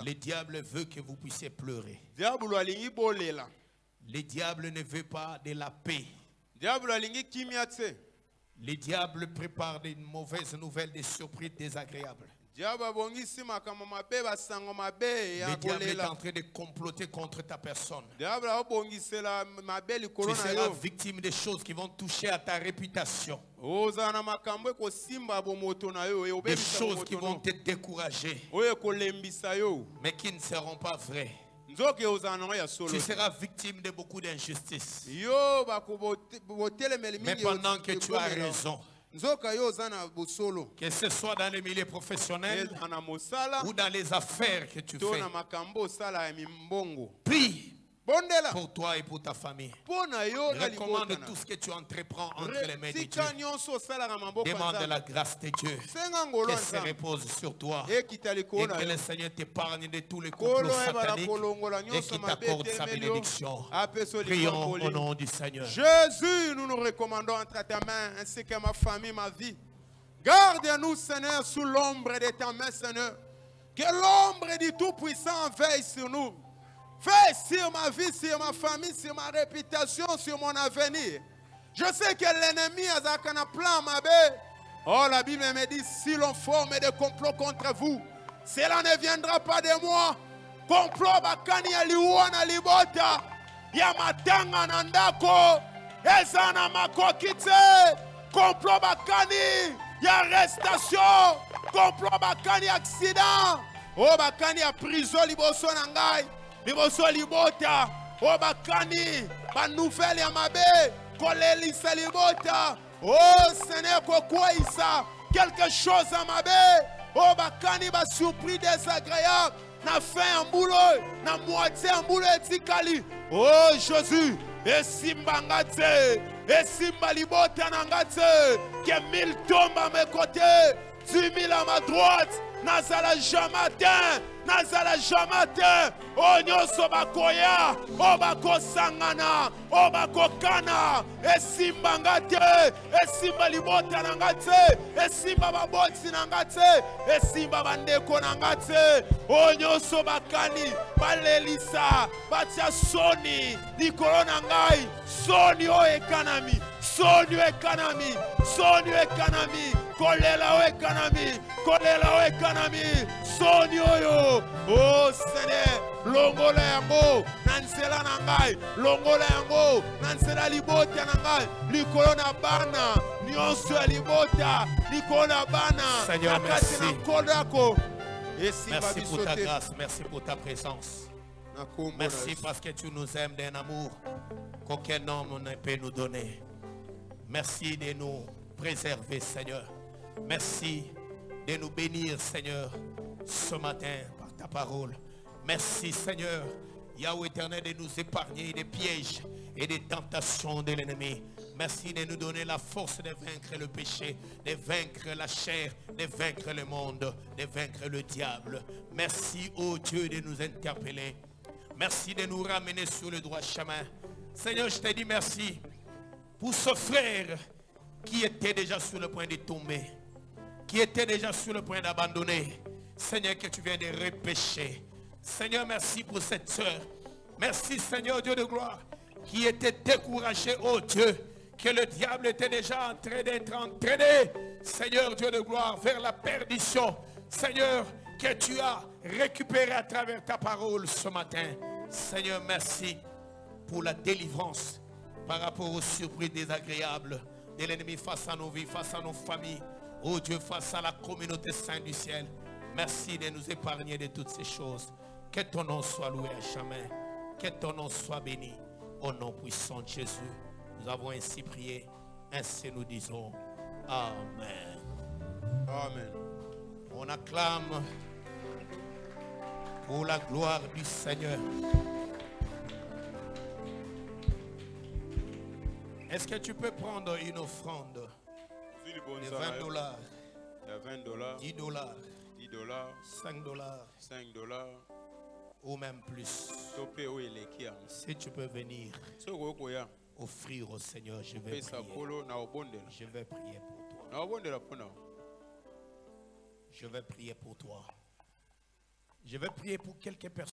Speaker 1: le diable veut que vous puissiez pleurer. Le diable ne veut pas de la paix. Le diable prépare des mauvaises nouvelles, des surprises désagréables. Le diable est en train de comploter contre ta personne. Tu seras victime des choses qui vont toucher à ta réputation. Des choses qui vont te décourager, mais qui ne seront pas vraies. Tu seras victime de beaucoup d'injustices. Mais pendant que tu as raison, que ce soit dans les milieux professionnels ou dans les affaires que tu fais, prie pour toi et pour ta famille. Recommande tout ce que tu entreprends entre les mains de Dieu. Demande la grâce de Dieu qu'elle se repose sur toi et que le Seigneur t'épargne de tous les complots sataniques et qu'il t'accorde sa bénédiction. Prions au nom du Seigneur.
Speaker 2: Jésus, nous nous recommandons entre ta main ainsi que ma famille, ma vie. Garde-nous, Seigneur, sous l'ombre de ta main, Seigneur. Que l'ombre du Tout-Puissant veille sur nous. Veille sur ma vie, sur ma famille, sur ma réputation, sur mon avenir. Je sais que l'ennemi a un plan, ma belle. Oh, la Bible me dit, si l'on forme des complots contre vous, cela ne viendra pas de moi. Complot bakani ya liwana libota. Ya matanga nandako. Ezana makokite. Complot bakani ya arrestation. Complot bakani accident. Oh, bakani ya prison liboso nangai. Liboso libota, oh bakani, ba nouvelle ya mabe, kolelisa libota, oh Seigneur kokoisa, quelque chose à mabe, oh bakani ba surpris désagréable, na fin en boulot, na moitié en boulot etikali, oh Jésus, et simba ngate, et simba libota nangate, que 1000 tombent à mes côtés, 10 000 à ma droite, nazala jamatin. Nazala jamate, o nyoso bakoya, o bakosangana, o bakokana, esimba ngate, esimba libota nangate, esimba babotsi nangate, esimba bandeko nangate, o nyoso bakani, balelisa, batia soni, likolo nangai, soni o ekanami, soni o ekanami, soni o ekanami, kolela o ekanami, kolela o ekanami, soni oyo. Oh Seigneur, longola yango, nansela nangai, longola yango, nansela libota nangai, likolo na bana, nyonso ya libota, likolo na bana,
Speaker 1: Seigneur, merci. Merci pour ta grâce, merci pour ta présence. Merci parce que tu nous aimes d'un amour qu'aucun homme ne peut nous donner. Merci de nous préserver, Seigneur. Merci de nous bénir, Seigneur, ce matin par ta parole. Merci, Seigneur, Yahweh éternel, de nous épargner des pièges et des tentations de l'ennemi. Merci de nous donner la force de vaincre le péché, de vaincre la chair, de vaincre le monde, de vaincre le diable. Merci, ô Dieu, de nous interpeller. Merci de nous ramener sur le droit chemin. Seigneur, je te dis merci pour ce frère qui était déjà sur le point de tomber, qui était déjà sur le point d'abandonner. Seigneur, que tu viens de repêcher. Seigneur, merci pour cette soeur. Merci, Seigneur Dieu de gloire, qui était découragé, oh Dieu, que le diable était déjà en train d'être entraîné, Seigneur Dieu de gloire, vers la perdition. Seigneur, que tu as récupéré à travers ta parole ce matin. Seigneur, merci pour la délivrance par rapport aux surprises désagréables de l'ennemi face à nos vies, face à nos familles. Oh Dieu, face à la communauté sainte du ciel. Merci de nous épargner de toutes ces choses. Que ton nom soit loué à jamais. Que ton nom soit béni. Au nom puissant de Jésus, nous avons ainsi prié. Ainsi nous disons Amen.
Speaker 2: Amen.
Speaker 1: On acclame pour la gloire du Seigneur. Est-ce que tu peux prendre une offrande de $20, $10, $5, ou même plus? Si tu peux venir offrir au Seigneur, je vais prier. Je vais prier pour toi. Je vais prier pour toi. Je vais prier pour quelques personnes.